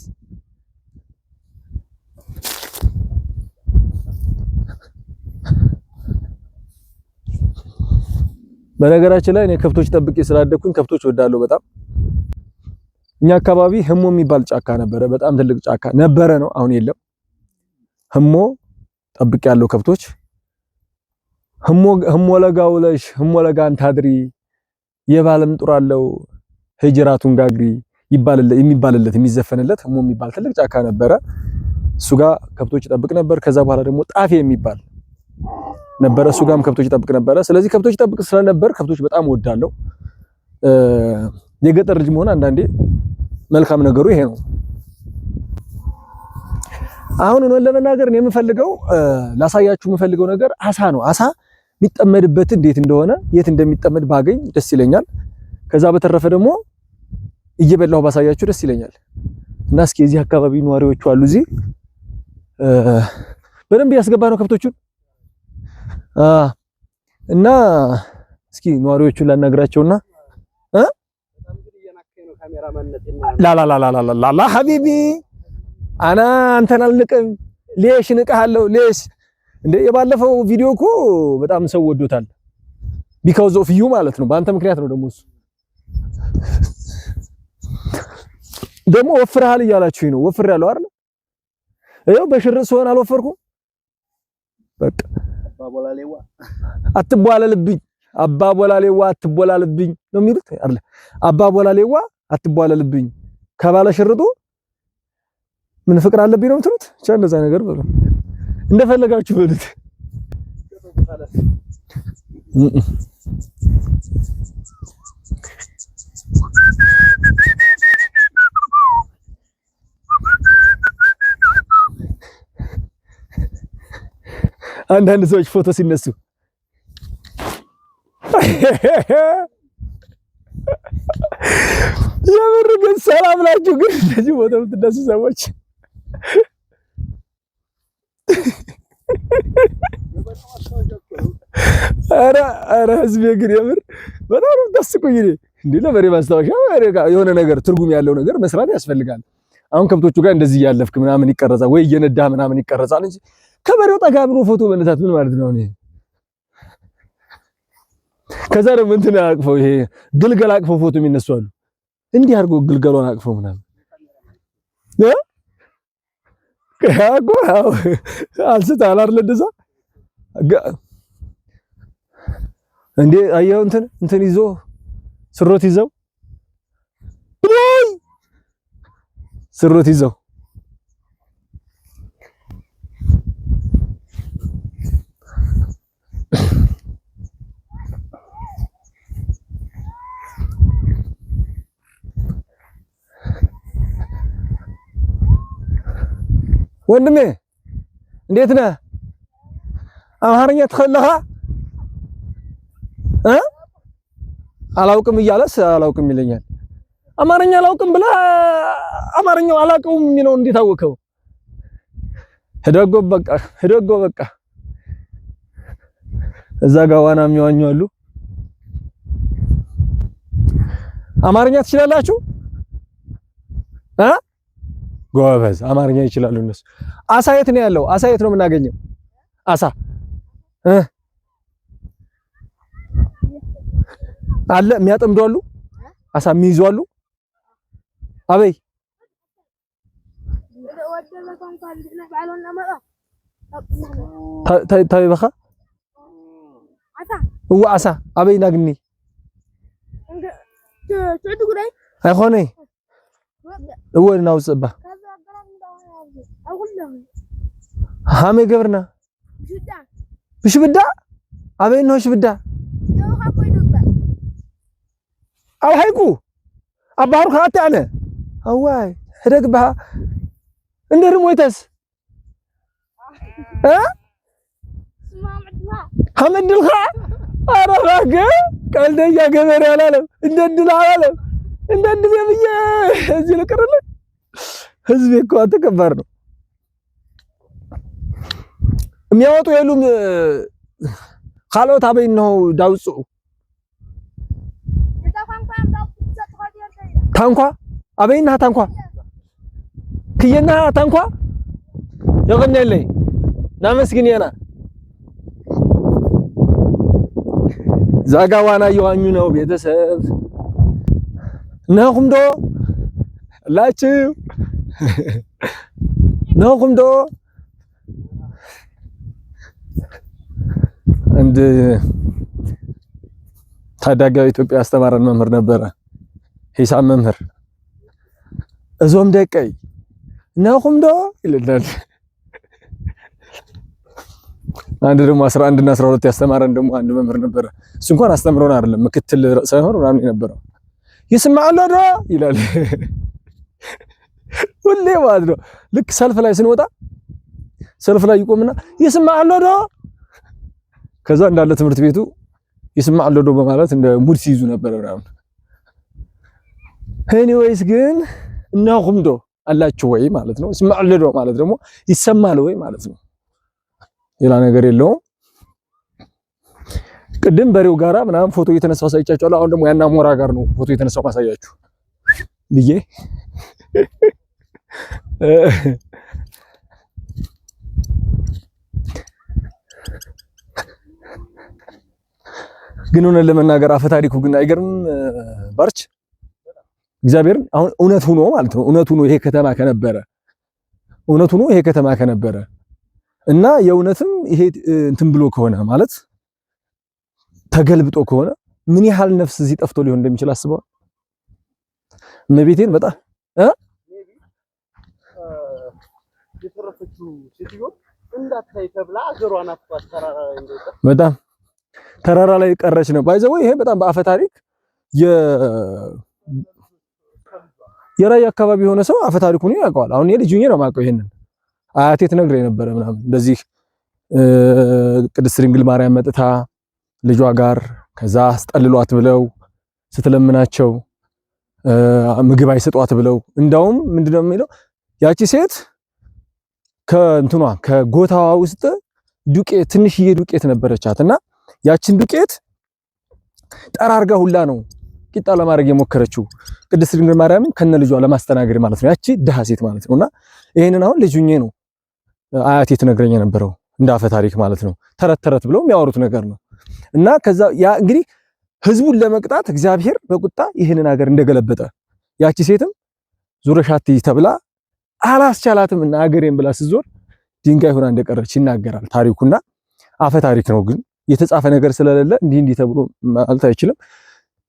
በነገራችን ላይ እኔ ከብቶች ጠብቄ ስላደኩኝ ከብቶች ወዳለሁ በጣም። እኛ አካባቢ ህሞ የሚባል ጫካ ነበረ፣ በጣም ትልቅ ጫካ ነበረ ነው፣ አሁን የለም። ህሞ ጠብቄ ያለው ከብቶች ህሞ ለጋውለሽ ህሞ ለጋን ታድሪ የባለም ጡራለው ህጅራቱን ጋግሪ የሚባልለት የሚዘፈንለት ህሞ የሚባል ትልቅ ጫካ ነበረ። እሱ ጋር ከብቶች ጠብቅ ነበር። ከዛ በኋላ ደግሞ ጣፌ የሚባል ነበረ፣ እሱ ጋርም ከብቶች ጠብቅ ነበረ። ስለዚህ ከብቶች ጠብቅ ስለነበር ከብቶች በጣም ወዳለው። የገጠር ልጅ መሆን አንዳንዴ መልካም ነገሩ ይሄ ነው። አሁን ነው ለመናገር ነው የምፈልገው ላሳያችሁ የምፈልገው ነገር አሳ ነው። አሳ የሚጠመድበት እንዴት እንደሆነ የት እንደሚጠመድ ባገኝ ደስ ይለኛል። ከዛ በተረፈ ደግሞ እየበላሁ ባሳያችሁ ደስ ይለኛል። እና እስኪ እዚህ አካባቢ ነዋሪዎቹ አሉ እዚህ በደንብ ያስገባ ነው ከብቶቹን እና እስኪ ነዋሪዎቹን ላናግራቸውና ላ ሐቢቢ አና አንተን አልንቅም። ሌሽ ንቀሃለሁ። ሌሽ እንደ የባለፈው ቪዲዮ እኮ በጣም ሰው ወዶታል። ቢካውዝ ኦፍ ዩ ማለት ነው። በአንተ ምክንያት ነው። ደግሞ እሱ ደግሞ ወፍረሃል እያላችሁኝ ነው። ወፍሬያለሁ አይደል? ይኸው በሽርጥ ስሆን አልወፈርኩም። በቃ አትቧለልብኝ፣ አባቦላሌዋ አትቦላልብኝ ነው የሚሉት አይደል? አባቦላሌዋ አትቧለልብኝ ከባለ ሽርጡ ምን ፍቅር አለብኝ ነው የምትሉት? ብቻ እንደዛ ነገር በሉ፣ እንደፈለጋችሁ በሉት። አንዳንድ ሰዎች ፎቶ ሲነሱ የምር ግን ሰላም ናችሁ? ግን እንደዚህ ፎቶ የምትነሱ ሰዎች ኧረ ህዝቤ ግን የምር በጣም ደስኩኝ። እንዴ ለበሬ ማስታወሻ የሆነ ነገር ትርጉም ያለው ነገር መስራት ያስፈልጋል። አሁን ከብቶቹ ጋር እንደዚህ እያለፍክ ምናምን ይቀረጻል ወይ እየነዳህ ምናምን ይቀረጻል እንጂ ከበሬው ጠጋ ብሎ ፎቶ መነሳት ምን ማለት ነው? እኔ ከዛ ደግሞ እንትን አቅፈው ይሄ ግልገል አቅፈው ፎቶ የሚነሱ አሉ። እንዲህ አድርጎ ግልገሏን አቅፈው ምናምን ያጎ አልስታል አይደል እንደዛ እንዴ አየው እንትን ይዞ ስሮት ይዘው ስሮት ይዘው ወንድሜ እንዴት ነህ? አማርኛ ትኸለኻ? አላውቅም እያለስ አላውቅም ይለኛል። አማርኛ አላውቅም ብላ አማርኛው አላውቀውም የሚለው እንዴት አወቀው? ሄደጎ በቃ እዛ ጋር ዋና የሚዋኙ አሉ። አማርኛ ትችላላችሁ? ጎበዝ አማርኛ ይችላሉ እነሱ። አሳ የት ነው ያለው? አሳ የት ነው የምናገኘው? አሳ አለ የሚያጠምዱ አሉ? አሳ የሚይዙ አሉ? አበይ ታይ በኻ አሳ አበይ ናግኒ አይኾነይ እወ ናውፅባ ሃመይ ገብርና ብሽብዳ አበይ ነው ሽብዳ አው ሃይቁ አባሩ ካታ አለ አዋይ ህደግ ባህ እንደርም ወይተስ ሐመድልኻ አረጋገ ቀልደኛ ገበሬ አላለም እንደድል አላለም እንደድል የብዬ እዚህ ልቅርል ህዝብ እኮ ተከባር ነው የሚያወጡ የሉም ካልወት አበይ ነው ዳውጽኡ ታንኳ አበይና ታንኳ ክየና ታንኳ የገነለይ ናመስግን የና ዛጋ ዋና እየዋኙ ነው ቤተሰብ ነኹምዶ ላችሁ ነኹምዶ እንደ ታዳጊው ኢትዮጵያ አስተማረን መምህር ነበረ ሂሳብ መምህር እዞም ደቀይ ነኹምዶ ይልናል አንድ ደግሞ 11 እና 12 ያስተማረን ደግሞ አንድ መምህር ነበረ እሱ እንኳን አስተምሮን አይደለም ምክትል ሳይሆን ምናምን ነበረው ይስማዓሉ ዶ ይላል ሁሌ ማለት ነው ልክ ሰልፍ ላይ ስንወጣ ሰልፍ ላይ ይቆምና ይስማዓሉ ዶ ከዛ እንዳለ ትምህርት ቤቱ ይስማዓሉ ዶ በማለት እንደ ሙድ ሲይዙ ነበር ምናምን ኤኒዌይስ ግን እናኹምዶ አላችሁ ወይ ማለት ነው ይስማዓሉ ዶ ማለት ደግሞ ይሰማል ወይ ማለት ነው ሌላ ነገር የለውም ቅድም በሬው ጋራ ምናምን ፎቶ እየተነሳው ሳይጫጫለው አሁን ደግሞ ያና ሞራ ጋር ነው ፎቶ እየተነሳው ማሳያችሁ ብዬ ግን ሆነ ለመናገር አፈ ታሪኩ ግን አይገርም ባርች እግዚአብሔርን አሁን እውነት ሆኖ ማለት ነው እውነት ሆኖ ይሄ ከተማ ከነበረ እና የእውነትም ይሄ እንትን ብሎ ከሆነ ማለት ተገልብጦ ከሆነ ምን ያህል ነፍስ እዚህ ጠፍቶ ሊሆን እንደሚችል አስበዋል እመቤቴን በጣም የተረፈችው ሴትዮ እንዳታይ ተብላ አገሯን አጥቷት በጣም ተራራ ላይ ቀረች ነው ባይዘው ይሄ በጣም በአፈ ታሪክ የራያ አካባቢ የሆነ ሰው አፈ ታሪኩን ያውቀዋል አሁን የልጅ ነው ማውቀው ይሄንን አያቴ ትነግረኝ ነበር ምናምን እንደዚህ ቅድስት ድንግል ማርያም መጥታ ልጇ ጋር ከዛ አስጠልሏት ብለው ስትለምናቸው ምግብ አይሰጧት ብለው እንዳውም ምንድነው የሚለው ያቺ ሴት ከጎታዋ ውስጥ ዱቄት ትንሽዬ ዱቄት ነበረቻትና ያቺን ዱቄት ጠራርጋ ሁላ ነው ቂጣ ለማድረግ የሞከረችው ቅድስት ድንግል ማርያም ከነ ልጇ ለማስተናገድ ማለት ነው ያቺ ደሃ ሴት ማለት ነውና ይሄንን አሁን ልጁኜ ነው አያቴ ትነግረኝ የነበረው እንዳፈ ታሪክ ማለት ነው ተረት ብለው የሚያወሩት ነገር ነው እና ከዛ ያ እንግዲህ ህዝቡን ለመቅጣት እግዚአብሔር በቁጣ ይሄንን ሀገር እንደገለበጠ ያቺ ሴትም ዙረሻቲ ተብላ አላስቻላትምና አገሬን ብላ ስትዞር ድንጋይ ሆና እንደቀረች ይናገራል ታሪኩና አፈ ታሪክ ነው ግን የተጻፈ ነገር ስለሌለ እንዲህ ተብሎ ማለት አይችልም።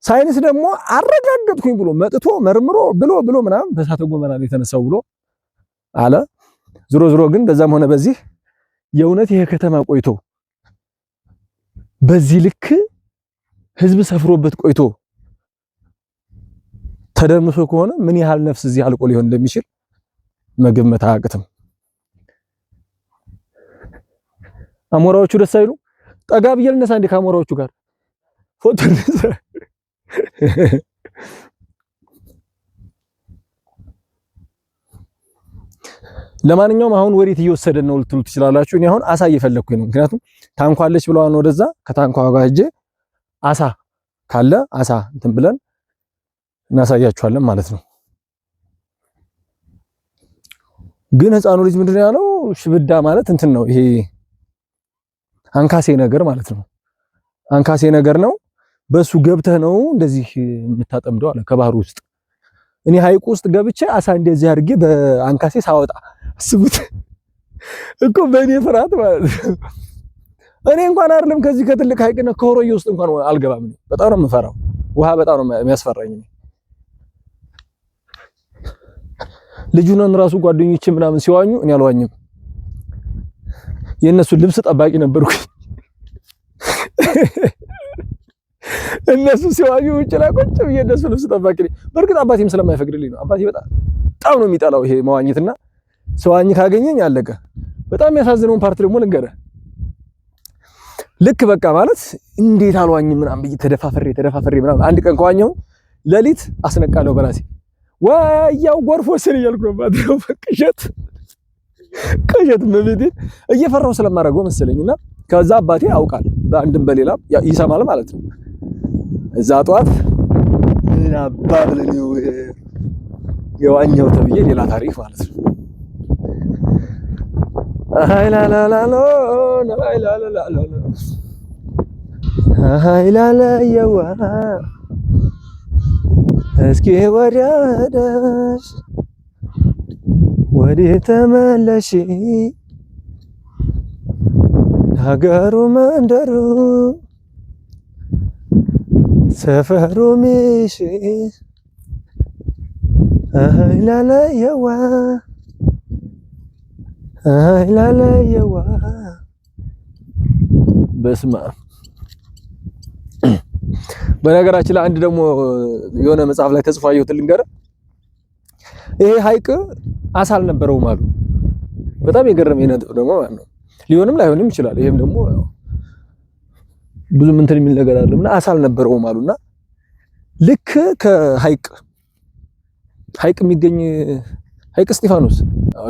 ሳይንስ ደግሞ አረጋገጥኩኝ ብሎ መጥቶ መርምሮ ብሎ ምናምን በእሳተ ገሞራ ላይ የተነሳው ብሎ አለ። ዝሮ ግን በዛም ሆነ በዚህ የእውነት ይሄ ከተማ ቆይቶ በዚህ ልክ ህዝብ ሰፍሮበት ቆይቶ ተደምሶ ከሆነ ምን ያህል ነፍስ እዚህ አልቆ ሊሆን እንደሚችል መገመት አያቅትም። አሞራዎቹ ደስ አይሉ? ጠጋ ብዬ ልነሳ እንደ ከአሞራዎቹ ጋር ፎቶ ልነሳ። ለማንኛውም አሁን ወዴት እየወሰደን ነው ልትሉ ትችላላችሁ። እኔ አሁን አሳ እየፈለኩኝ ነው። ምክንያቱም ታንኳለች ብለዋል። ወደዛ ከታንኳ ጋር ሄጄ አሳ ካለ አሳ እንትን ብለን እናሳያችኋለን ማለት ነው። ግን ህፃኑ ልጅ ምንድን ነው ያለው? ሽብዳ ማለት እንትን ነው ይሄ አንካሴ ነገር ማለት ነው። አንካሴ ነገር ነው። በሱ ገብተህ ነው እንደዚህ የምታጠምደው አለ ከባህር ውስጥ። እኔ ሐይቅ ውስጥ ገብቼ አሳ እንደዚህ አድርጌ በአንካሴ ሳወጣ አስቡት እኮ በእኔ ፍርሃት ማለት ነው። እኔ እንኳን አይደለም ከዚህ ከትልቅ ሐይቅና ከሆሮዬ ውስጥ እንኳን አልገባም። በጣም ነው የምፈራው። ውሃ በጣም ነው የሚያስፈራኝ። ልጁን ራሱ ጓደኞቼ ምናምን ሲዋኙ እኔ አልዋኝም። የእነሱ ልብስ ጠባቂ ነበርኩኝ። እነሱ ሲዋኙ ውጭ ላይ ቁጭ ብዬ እነሱ ልብስ ጠባቂ ነኝ። በእርግጥ አባቴም ስለማይፈቅድልኝ ነው። አባቴ በጣም ነው የሚጠላው ይሄ መዋኘትና ሰዋኝ ካገኘኝ አለቀ። በጣም የሚያሳዝነውን ፓርት ደግሞ ልንገርህ። ልክ በቃ ማለት እንዴት አልዋኝም ምናምን ብዬ ተደፋፈሬ ምናምን አንድ ቀን ከዋኘሁ ሌሊት አስነቃለሁ በራሴ ወያው ጎርፎ ስል እያልኩ ነው ባድረው ቅዠት መቤቴ እየፈራሁ ስለማደርገው መሰለኝና ከዛ አባቴ ያውቃል በአንድም በሌላም ይሰማል ማለት ነው። እዛ ጧት ምን አባብል ነው የዋኘው ተብዬ ሌላ ታሪክ ማለት ነው። አይላላላሎ አይላላላሎ አይላላየዋ እስኪ ወዲያደሽ ወዲህ ተመለሺ ሀገሩ መንደሩ ሰፈሩ ሚሽ አይላላየዋ አይላላየዋ በስማ በነገራችን ላይ አንድ ደግሞ የሆነ መጽሐፍ ላይ ተጽፎ አየሁት ልንገርህ። ይሄ ሐይቅ አሳ አልነበረውም አሉ። በጣም የገረመኝ ነጥብ ደግሞ ማለት ነው ሊሆንም ላይሆንም ይችላል። ይሄም ደግሞ ብዙ እንትን የሚል ነገር አይደለምና አሳ አልነበረውም አሉና ልክ ከሐይቅ የሚገኝ ሐይቅ እስጢፋኖስ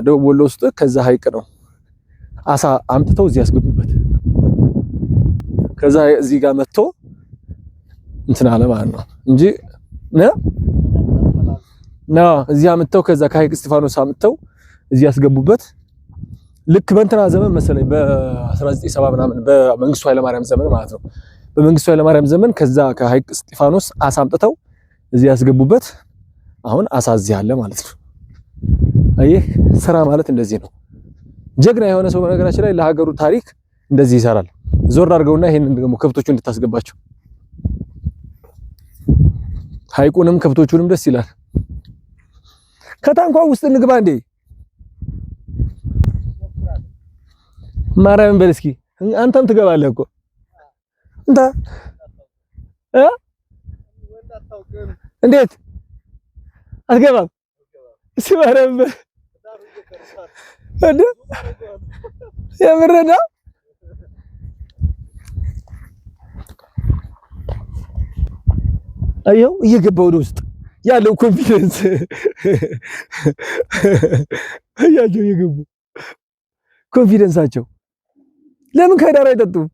ደቡብ ወሎ ውስጥ ከዛ ሐይቅ ነው አሳ አምጥተው እዚህ ያስገቡበት። ከዛ እዚህ ጋር መጥቶ እንትን አለ ማለት ነው እንጂ እዚህ አምጥተው ከዛ ከሐይቅ እስጢፋኖስ አምጥተው እዚህ ያስገቡበት። ልክ በእንትና ዘመን መሰለኝ በ1970 ምናምን በመንግስቱ ኃይለማርያም ዘመን ማለት ነው። በመንግስቱ ኃይለማርያም ዘመን ከዛ ከሐይቅ እስጢፋኖስ አሳ አምጥተው እዚህ ያስገቡበት። አሁን አሳ እዚህ አለ ማለት ነው። አየህ ስራ ማለት እንደዚህ ነው። ጀግና የሆነ ሰው በነገራችን ላይ ለሀገሩ ታሪክ እንደዚህ ይሰራል። ዞር አድርገውና ይሄንን ደግሞ ከብቶቹ እንድታስገባቸው ሐይቁንም ከብቶቹንም ደስ ይላል። ከታንኳ ውስጥ እንግባ እንዴ ማርያምን በል እስኪ አንተም ትገባለህ እኮ እንታ እንዴት አትገባም? እሺ ማርያምን በል እንዴ የምረዳ አየው እየገባው ወደ ውስጥ ያለው ኮንፊደንስ አያቸው እየገቡ ኮንፊደንሳቸው ለምን ከዳር አይጠጡም?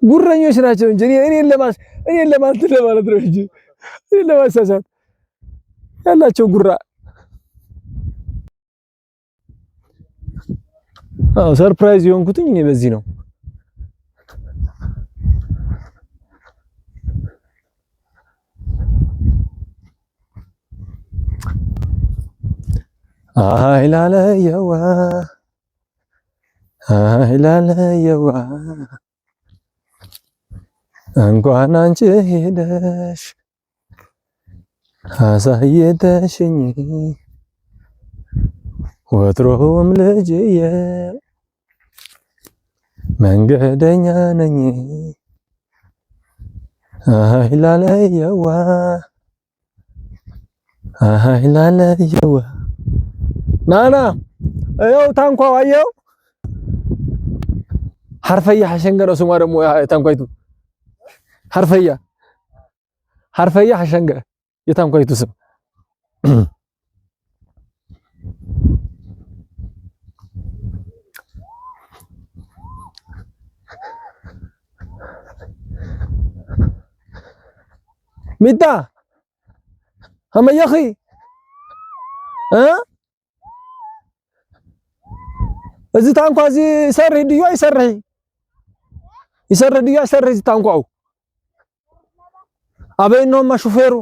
ጉረኞች ናቸው እንጂ እኔን ለማለት ነው እንጂ እኔን ለማሳሳት ያላቸው ጉራ። አዎ ሰርፕራይዝ የሆንኩትኝ እኔ በዚህ ነው። አይላለየዋ አይላለየዋ እንኳን አንቺ ሄደሽ አሳየተሽኝ ወትሮም ልጅዬ መንገደኛ ነኝ አይላለየዋ አይላለየዋ ናና ያው ታንኳው አየው ሐርፈያ ሐሸንገ ነው ስሟ ደግሞ ታንኳይቱ ሐርፈያ ሐሸንገ የታንኳይቱ ስም ሚጣ አመያኺ እዚ ታንኳ እዚ ይሰርሕ ድዩ አይሰርሕ ይሰርሕ ድዩ አይሰርሕ እዚ ታንኳው አበይኖማ ሹፌሩ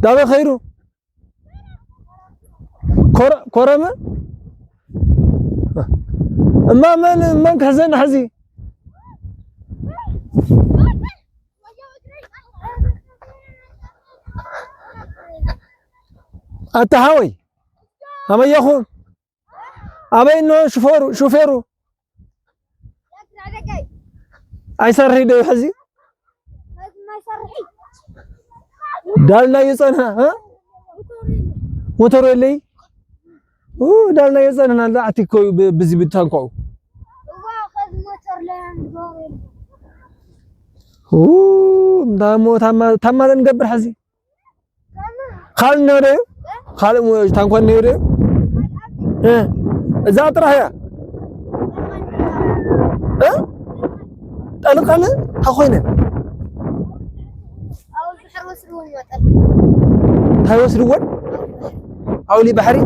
ዳበ ኸይሩ ኮረመ እማ መን ከዘን ሕዚ አታሃወይ አመያኹም አበይኖ ሹፌሩ አይሰርሕ ደው ሕዚ ዳልና የጸና ሞተር የለይ ዳልና የጸና አትኮ በዚህ ብታንኳው ዳሞ ታማለን ገብር ሕዚ ካልነ ወደ ካል ታንኳን ነው ወደ እዛ ጥራያ ጠልቀነ ታኾይነ ታይወስድወን አውሊ ባሕሪ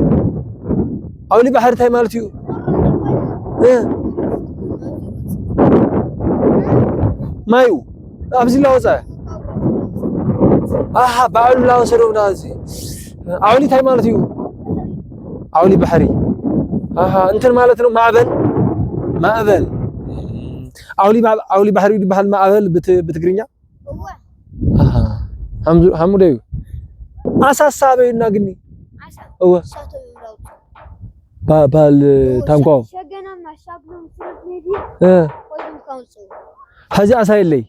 ታይ ማለት እዩ ማዩ ኣብዚ ላወፀ አሃ ባዕሉ ላወሰደውና እዚ አውሊ ታይ ማለት እዩ አውሊ ባሕሪ አሃ እንትን ማለት ነው ማዕበል አውሊ ባሕሪ ይባሃል ማዕበል በትግርኛ አሃ ሐሙደዩ አሳሳበዩና ግኒ እወ ባል ታንኳው ሸገናማ ሻግሎም ስለዚህ ቆይም ካውንሱ حاجة عسى اللي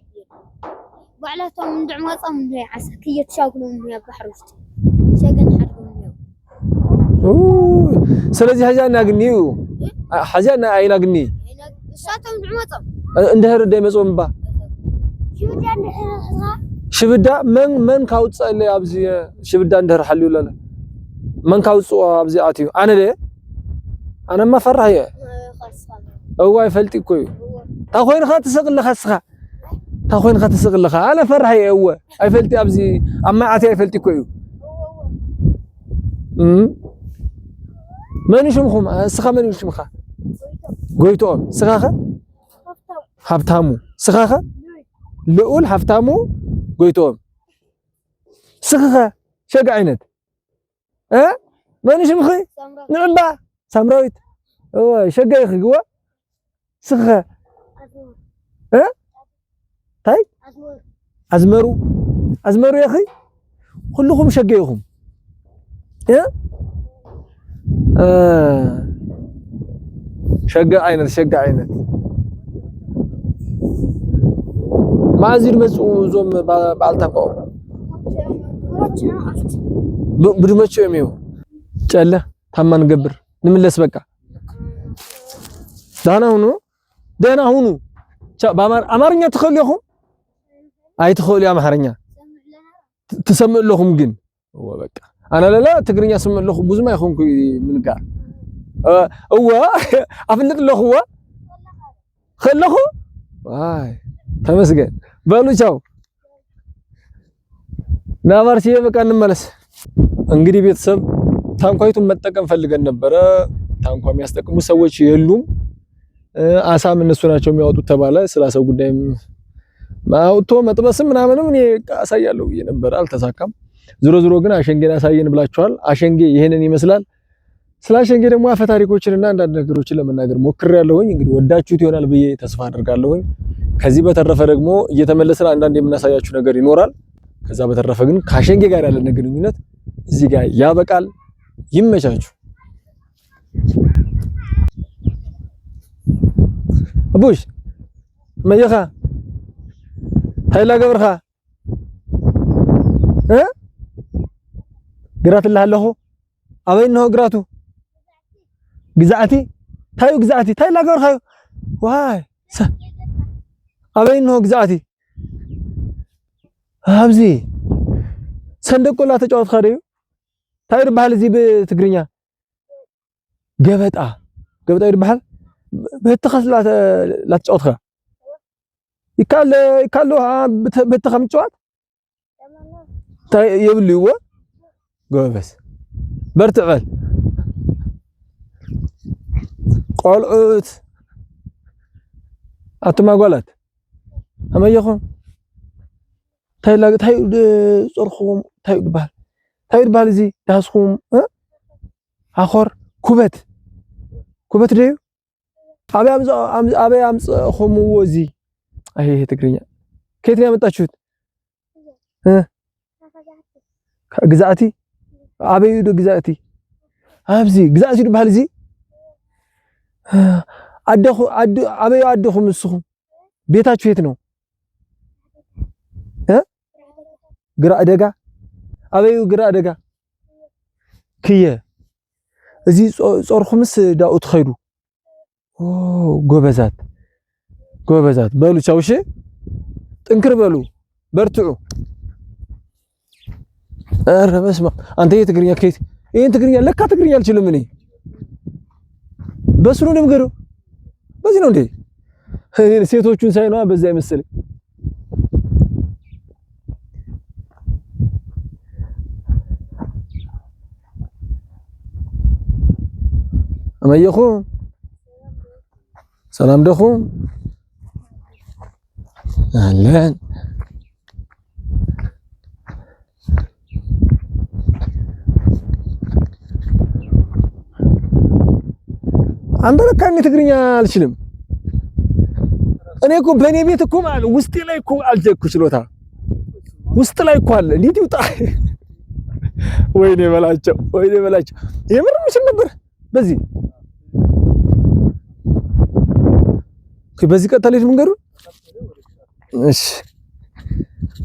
بعلاتهم من دعم وصام من عسى كي يتشاغلون من البحر وسط شجن حدهم سلازي حاجة ناقنيو حاجة أي ناقني شاتهم دعم وصام اندهر دايما صوم با شبدا من كاوص اللي ابزي شبدا اندهر حلو لا من كاوص ابزي اتيو انا ما فرح هي هو يفلتي كوي تاخوين خا تسقل خسخه تاخوين خا تسقل خا انا فرح هو ايفلتي ابزي اما عتي ايفلتي كوي من يشمخم سخا من يشمخا غويتو سخاخه حبتامو سخاخه لؤول حبتامو غويتو سخاخه شق عينت من يشمخي نعبا سامراويت هو شق يخي جوا سخاخه تاي أزمرو يا أخي كلكم شقيهم شقة عينت ما زير مسؤول زوم بالتقوا بدمشي يميو تلا تمن قبر نملس بقى دهنا هونو بامر أمرني تخليهم أي تخلي أمهرني تسمع لهم جن هو بقى أنا لا تقرني أسمع لهم بوز ما يخون من قار هو أفلت له هو خله واي تمسكن بلو شاو نامر شيء بقى نملس እንግዲህ ቤተሰብ ታንኳይቱን መጠቀም ፈልገን ነበር ታንኳ የሚያስጠቅሙ ሰዎች የሉም አሳም እነሱ ናቸው የሚያወጡት ተባለ ስላሰው ጉዳይም ማውቶ መጥበስም ምናምንም እኔ አሳያለሁ ነበር አልተሳካም ዞሮ ዞሮ ግን አሸንጌን አሳየን ብላችኋል። አሸንጌ ይሄንን ይመስላል። ስለ አሸንጌ ደግሞ አፈ ታሪኮችንና አንዳንድ ነገሮችን ለመናገር ሞክሬያለሁኝ። እንግዲህ ወዳችሁት ይሆናል ብዬ ተስፋ አደርጋለሁኝ። ከዚህ በተረፈ ደግሞ እየተመለሰን አንዳንድ የምናሳያችሁ ነገር ይኖራል። ከዛ በተረፈ ግን ከአሸንጌ ጋር ያለን ግንኙነት እዚህ ጋር ያበቃል። ይመቻችሁ። አቡሽ መየኻ ሃይላ ገብርኻ ግራት ለሃለሁ አበይ ነው ግራቱ ግዛዕቲ ታዩ ግዛዕቲ ታይላ ገብርኻ ዋይ አበይ ነው ግዛዕቲ አብዚ ሰንደቆላ ተጫወት ኻደዩ ታይር ባህል እዚ በትግርኛ ገበጣ ይባሃል በተኸስ ላ ተጫወትኻ ይካል በተኸም ተጫወት ታይ ይብልዎ ጎበስ በርትዕል ቆልዑት አትማጓላት አመየኹም ታይ ጾርኹም ታይ ድባል እዚ ዳስኹም አኾር ኩበት ደዩ አበይ አምጽኹምዎ እዚ አይ ትግርኛ ከየት ነው ያመጣችሁት? ግዛዕቲ አበይ ግዛዕቲ አብዚ ግዛዕቲ ድባል እዚ አበይ አደኹም እስኹም ቤታችሁ የት ነው? ግራ አደጋ አበይ ግራ አደጋ ክየ እዚ ጾርኹምስ ዳኡ ትኸይዱ ጎበዛት በሉ ቻውሽ ጥንክር በሉ በርትዑ። ኧረ በስመ አብ አንተ የትግርኛ ከየት ይሄን ትግርኛ ለካ ትግርኛ አልችልም እኔ በስሩ ደምገሩ በዚህ ነው እንዴ ሴቶቹን ሳይነዋ በዛ አይመስልኝ አመየኹም ሰላም ደኹም አለን አንተ ለካ እኔ ትግርኛ አልችልም። እኔ እኮ በእኔ ቤት እኮ ማለት ውስጤ ላይ እኮ አልጀኩ ችሎታ ውስጥ ላይ እኮ አለ። እንዴት ይውጣ? ወይኔ በላቸው የምር ምችል ነበር በዚህ በዚህ ቀጥታ ልጅ መንገሩ እሺ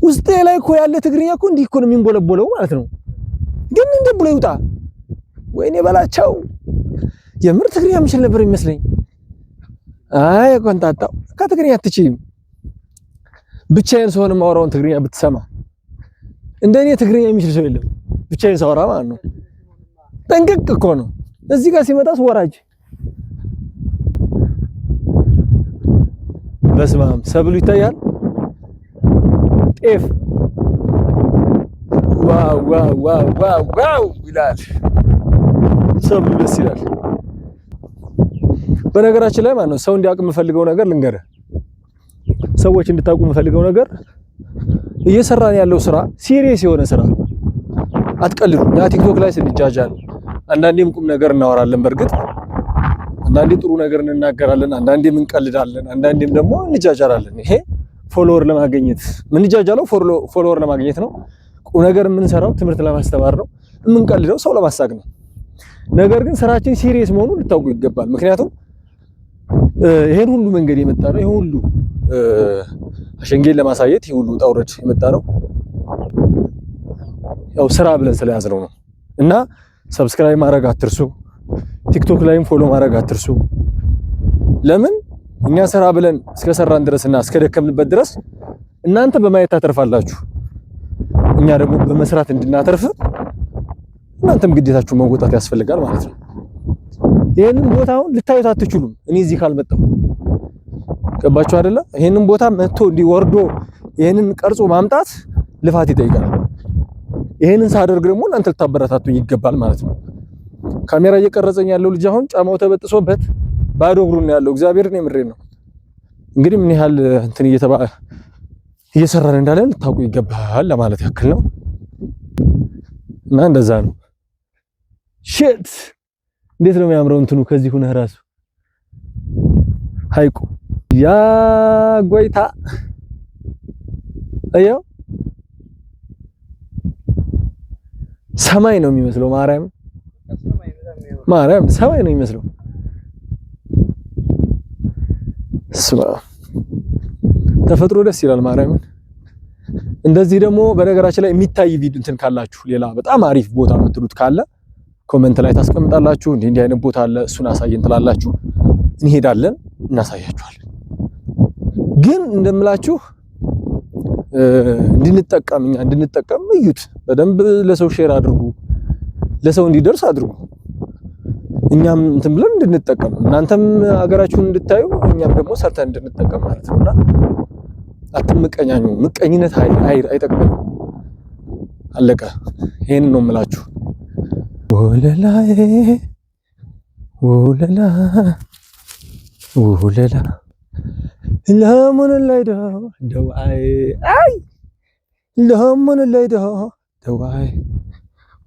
ውስጤ ላይ እኮ ያለ ትግርኛ እኮ እንዲህ እኮ ነው የሚንቦለቦለው ማለት ነው። ግን እንደ ብሎ ይውጣ? ወይኔ በላቸው የምር ትግርኛ ምችል ነበር ይመስለኝ። አይ ቆንጣጣው ከትግርኛ አትችይም። ብቻዬን ስሆን ማወራውን ትግርኛ ብትሰማ እንደኔ ትግርኛ የሚችል ሰው የለም። ብቻዬን ሳወራ ማለት ነው ጠንቅቅ እኮ ነው። እዚህ ጋር ሲመጣስ ወራጅ በስማም ሰብሉ ይታያል። ጤፍ ዋው ይላል ሰብሉ ደስ ይላል። በነገራችን ላይ ማለት ነው ሰው እንዲያውቅ የምፈልገው ነገር ልንገርህ፣ ሰዎች እንድታውቁ የምፈልገው ነገር እየሰራን ያለው ስራ ሲሪየስ የሆነ ስራ አትቀልዱ። ያ ቲክቶክ ላይ ስንጃጃል አንዳንዴም ቁም ነገር እናወራለን። በርግጥ አንዳንዴ ጥሩ ነገር እንናገራለን፣ አንዳንዴም እንቀልዳለን፣ አንዳንዴም ደግሞ እንጃጃላለን። ይሄ ፎሎወር ለማግኘት ምንጃጃለው ፎሎወር ለማግኘት ነው። ቁም ነገር የምንሰራው ትምህርት ለማስተማር ነው። የምንቀልደው ሰው ለማሳቅ ነው። ነገር ግን ስራችን ሲሪየስ መሆኑን ልታውቁ ይገባል። ምክንያቱም ይሄን ሁሉ መንገድ የመጣ ነው። ይሄን ሁሉ አሸንጌን ለማሳየት ይሄን ሁሉ ጣውረድ የመጣ ነው ያው ስራ ብለን ስለያዝነው ነው። እና ሰብስክራይብ ማድረግ አትርሱ። ቲክቶክ ላይም ፎሎ ማድረግ አትርሱ። ለምን እኛ ስራ ብለን እስከሰራን ድረስና እስከደከምንበት ድረስ እናንተ በማየት ታተርፋላችሁ። እኛ ደግሞ በመስራት እንድናተርፍ እናንተም ግዴታችሁ መወጣት ያስፈልጋል ማለት ነው። ይሄንን ቦታውን ልታዩት አትችሉም እኔ እዚህ ካልመጣሁ። ገባችሁ አይደለ? ይሄንን ቦታ መጥቶ እንዲወርዶ ይሄንን ቀርጾ ማምጣት ልፋት ይጠይቃል። ይሄንን ሳደርግ ደግሞ እናንተ ልታበረታቱኝ ይገባል ማለት ነው። ካሜራ እየቀረጸኝ ያለው ልጅ አሁን ጫማው ተበጥሶበት ባዶ እግሩን ነው ያለው። እግዚአብሔርን የምሬን ነው። እንግዲህ ምን ያህል እንትን እየሰራን እንዳለን ልታውቁ ይገባል ለማለት ያክል ነው። እና እንደዛ ነው። ሺት እንዴት ነው የሚያምረው እንትኑ ከዚህ ሆነ ራሱ ሐይቁ ያ ጎይታ አየው ሰማይ ነው የሚመስለው። ማርያም ሰማይ ነው የሚመስለው። ስማ ተፈጥሮ ደስ ይላል ማርያምን። እንደዚህ ደግሞ በነገራችን ላይ የሚታይ ቪዲዮ እንትን ካላችሁ ሌላ በጣም አሪፍ ቦታ የምትሉት ካለ ኮሜንት ላይ ታስቀምጣላችሁ። እንዲህ አይነት ቦታ አለ እሱን አሳየን ትላላችሁ፣ እንሄዳለን እናሳያችኋለን። ግን እንደምላችሁ እንድንጠቀም እዩት በደንብ ለሰው ሼር አድርጉ፣ ለሰው እንዲደርስ አድርጉ። እኛም እንትን ብለን እንድንጠቀም እናንተም ሀገራችሁን እንድታዩ እኛም ደግሞ ሰርተን እንድንጠቀም ማለት ነውና አትምቀኛኙ። ምቀኝነት አይጠቅምም። አለቀ። ይሄንን ነው የምላችሁ። ወለላዬ ወለላ ወለላ ለምን ላይ ደዋይ አይ ለምን ላይ ደዋይ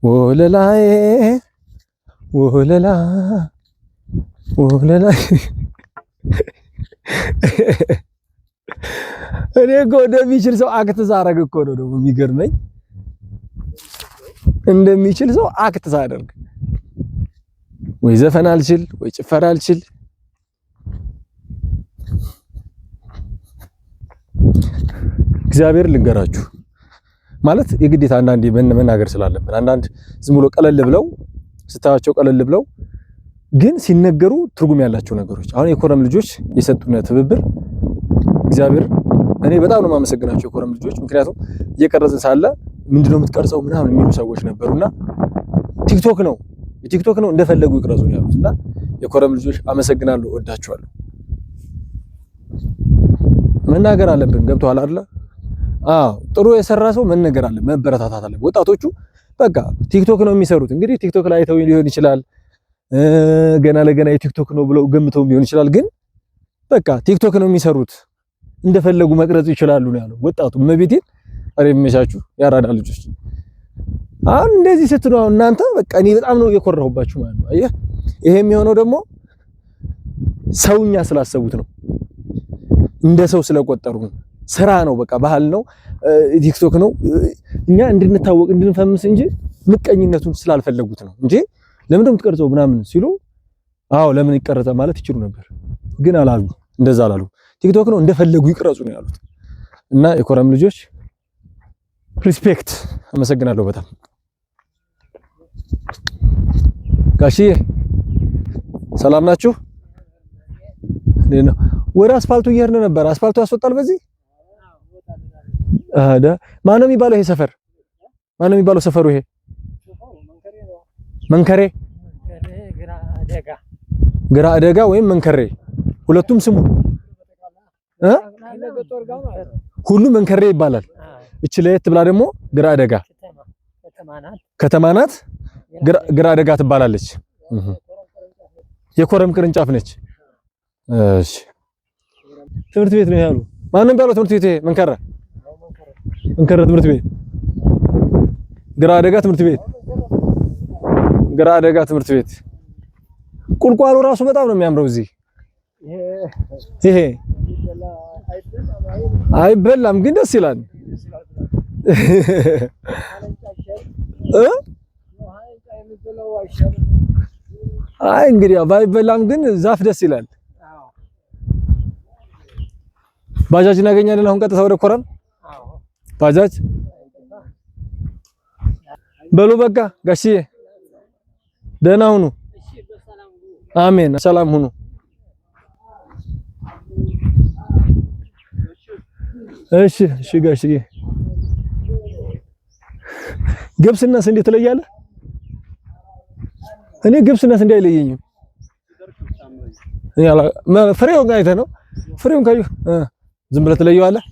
ወለላዬ ወለላ ወለላ እኔ እኮ እንደሚችል ሰው አክት ሳደርግ እኮ ነው ደግሞ የሚገርመኝ። እንደሚችል ሰው አክት ሳደርግ ወይ ዘፈን አልችል ወይ ጭፈራ አልችል። እግዚአብሔር ልንገራችሁ ማለት የግዴታ አንዳንዴ መናገር ስላለብን አንዳንድ ዝም ብሎ ቀለል ብለው ስታያቸው ቀለል ብለው ግን ሲነገሩ ትርጉም ያላቸው ነገሮች። አሁን የኮረም ልጆች የሰጡነ ትብብር እግዚአብሔር እኔ በጣም ነው የማመሰግናቸው የኮረም ልጆች። ምክንያቱም እየቀረጽን ሳለ ምንድነው የምትቀርጸው ምናምን የሚሉ ሰዎች ነበሩና ቲክቶክ ነው እንደፈለጉ ይቅረጹ ነው ያሉትና የኮረም ልጆች አመሰግናለሁ፣ ወዳችኋለሁ። መናገር አለብን። ገብቶሃል አይደል? ጥሩ የሰራ ሰው መነገር አለ፣ መበረታታት አለ። ወጣቶቹ በቃ ቲክቶክ ነው የሚሰሩት። እንግዲህ ቲክቶክ ላይ አይተው ሊሆን ይችላል፣ ገና ለገና የቲክቶክ ነው ብለው ገምተው ሊሆን ይችላል። ግን በቃ ቲክቶክ ነው የሚሰሩት፣ እንደፈለጉ መቅረጽ ይችላሉ ነው ያለው ወጣቱ። መቤቴን አሬ የሚመቻችሁ ያራዳ ልጆች አሁን እንደዚህ ስትሉ እናንተ በቃ እኔ በጣም ነው የኮራሁባችሁ ማለት ነው። አየህ ይሄ የሚሆነው ደግሞ ሰውኛ ስላሰቡት ነው፣ እንደ ሰው ስለቆጠሩ ነው። ስራ ነው በቃ ባህል ነው፣ ቲክቶክ ነው እኛ እንድንታወቅ እንድንፈምስ እንጂ ምቀኝነቱን ስላልፈለጉት ነው እንጂ ለምን እንደምትቀርጸው ምናምን ሲሉ ለምን ይቀረጸ ማለት ይችሉ ነበር፣ ግን አላሉ። እንደዛ አላሉ። ቲክቶክ ነው እንደፈለጉ ይቅረጹ ነው ያሉት። እና የኮረም ልጆች ሪስፔክት አመሰግናለሁ በጣም ጋሺዬ። ሰላም ናችሁ? ወደ አስፋልቱ እየሄድን ነበር። አስፋልቱ ያስወጣል በዚህ ማነው የሚባለው ይሄ ሰፈር? ማነው የሚባለው ሰፈሩ ይሄ? መንከሬ ግራ አደጋ ወይም መንከሬ ሁለቱም ስሙ ሁሉ መንከሬ ይባላል። እቺ ለየት ብላ ደግሞ ግራ አደጋ ከተማ ናት። ግራ አደጋ ትባላለች። የኮረም ቅርንጫፍ ነች። እሺ ትምህርት ቤት ነው ያሉ። ማነው የሚባለው ትምህርት ቤት? መንከረ ትምህርት ቤት፣ ግራ አደጋ ትምህርት ቤት፣ ግራ አደጋ ትምህርት ቤት። ቁልቋሉ ራሱ በጣም ነው የሚያምረው እዚህ። ይሄ አይበላም ግን ደስ ይላል። አይ እንግዲህ ባይበላም ግን ዛፍ ደስ ይላል። ባጃጅ እናገኛለን አሁን ቀጥታ ወደ ኮረም ባጃጅ። በሉ በቃ ጋሽዬ ደህና ሁኑ። አሜን። ሰላም ሁኑ። እሺ ጋሽዬ ገብስና ስንዴ ትለያለህ? እኔ ገብስና ስንዴ አይለየኝም። ፍሬውን ጋር አይተህ ነው። ፍሬውን ካዩ ዝም ብለህ ትለየዋለህ።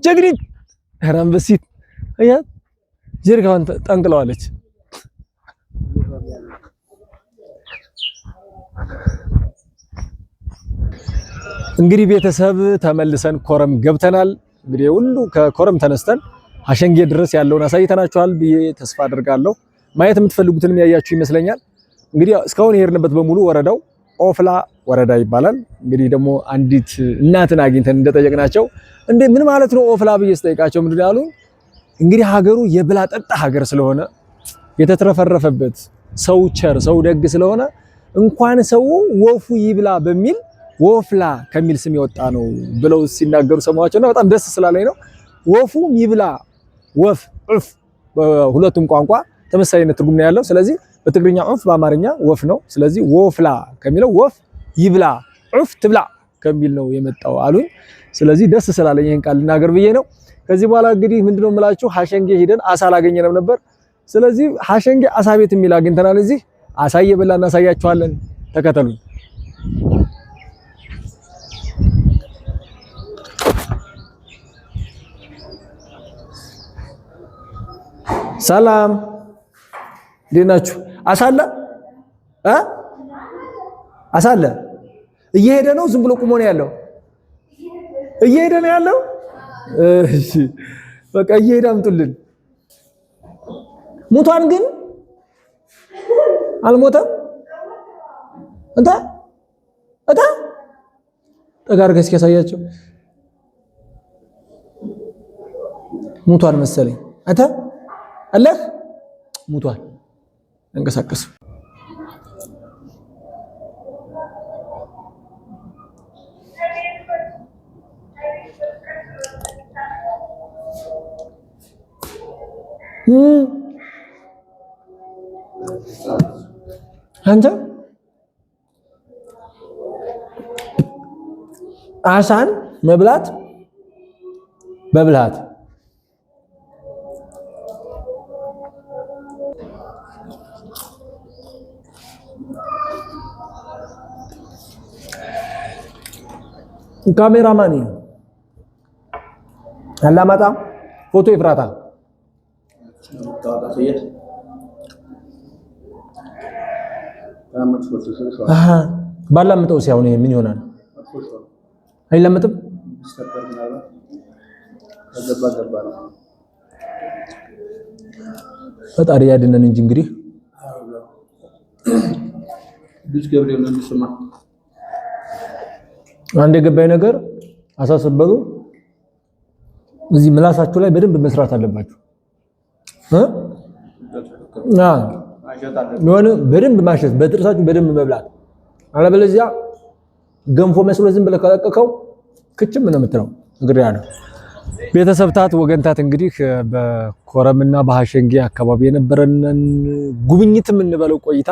ጀግኒት አንበሲት አያት ጀርካውን ጠንቅለዋለች። እንግዲህ ቤተሰብ ተመልሰን ኮረም ገብተናል። እንግዲህ ሁሉ ከኮረም ተነስተን ሀሸንጌ ድረስ ያለውን አሳይተናችኋል ብዬ ተስፋ አድርጋለሁ። ማየት የምትፈልጉትንም ያያችሁ ይመስለኛል። እንግዲህ እስካሁን የሄድንበት በሙሉ ወረዳው ኦፍላ ወረዳ ይባላል። እንግዲህ ደግሞ አንዲት እናትን አግኝተን እንደጠየቅናቸው እንዴ ምን ማለት ነው ኦፍላ ብዬ ስጠይቃቸው ምንድን ያሉን እንግዲህ ሀገሩ የብላ ጠጣ ሀገር ስለሆነ የተትረፈረፈበት ሰው ቸር ሰው ደግ ስለሆነ እንኳን ሰው ወፉ ይብላ በሚል ወፍላ ከሚል ስም የወጣ ነው ብለው ሲናገሩ ሰማዋቸውና በጣም ደስ ስላለኝ ነው። ወፉ ይብላ ወፍ ዑፍ በሁለቱም ቋንቋ ተመሳሳይነት ትርጉም ነው ያለው። ስለዚህ በትግርኛ ዑፍ በአማርኛ ወፍ ነው። ስለዚህ ወፍላ ከሚለው ወፍ ይብላ ዑፍ ትብላ ከሚል ነው የመጣው አሉኝ። ስለዚህ ደስ ስላለኝ ይሄን ቃል ልናገር ብዬ ነው። ከዚህ በኋላ እንግዲህ ምንድነው የምላችሁ ሀሸንጌ ሄደን አሳ አላገኘንም ነበር። ስለዚህ ሀሸንጌ አሳ ቤት የሚል አግኝተናል። እዚህ አሳ እየበላን እናሳያችኋለን። ተከተሉኝ። ሰላም እንዴት ናችሁ? አሳ አለ አሳ አለ። እየሄደ ነው ዝም ብሎ ቁሞ ነው ያለው? እየሄደ ነው ያለው። እሺ በቃ እየሄደ አምጡልን። ሙቷን ግን አልሞተም። እንታ ጠጋር እስኪ ያሳያቸው። ሙቷን መሰለኝ። አንተ አለህ ሙቷል። እንቀሳቀስ አንተ አሳን መብላት በብልሃት ካሜራማን አላማጣ ፎቶ ይፍራታ ባላምጠው ሲያው ነው ምን ይሆናል? አይላምጥም። ፈጣሪ ያድነን እንጂ እንግዲህ ልጅ ገብርኤል ነው እንደሰማ አንድ የገባኝ ነገር አሳስበሉ እዚህ ምላሳችሁ ላይ በደንብ መስራት አለባችሁ የሆነ በደንብ ማሸት በጥርሳችሁ በደንብ መብላት አለበለዚያ ገንፎ መስሎ ዝም ብለህ ከለቀቀው ክችም ነው የምትለው። እንግዲህ ያለው ቤተሰብታት ወገንታት እንግዲህ በኮረምና በሀሸንጌ አካባቢ የነበረንን ጉብኝት የምንበለው ቆይታ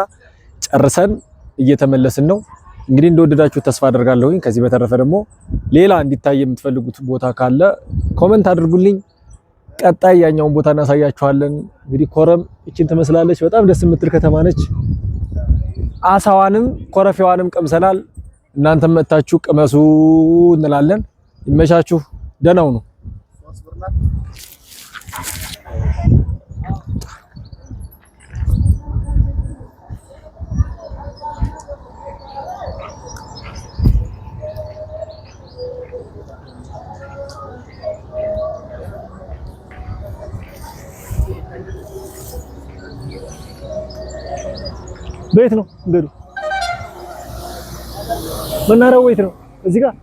ጨርሰን እየተመለስን ነው። እንግዲህ እንደወደዳችሁ ተስፋ አደርጋለሁ። ከዚህ በተረፈ ደግሞ ሌላ እንዲታይ የምትፈልጉት ቦታ ካለ ኮሜንት አድርጉልኝ። ቀጣይ ያኛውን ቦታ እናሳያችኋለን። እንግዲህ ኮረም እቺን ትመስላለች። በጣም ደስ የምትል ከተማ ነች። አሳዋንም ኮረፌዋንም ቀምሰናል። እናንተም መጣችሁ ቅመሱ እንላለን። ይመቻችሁ። ደህና ሁኑ። ቤት ነው እንግዲህ መናራው ቤት ነው እዚህ ጋር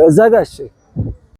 እዛ ጋር እሺ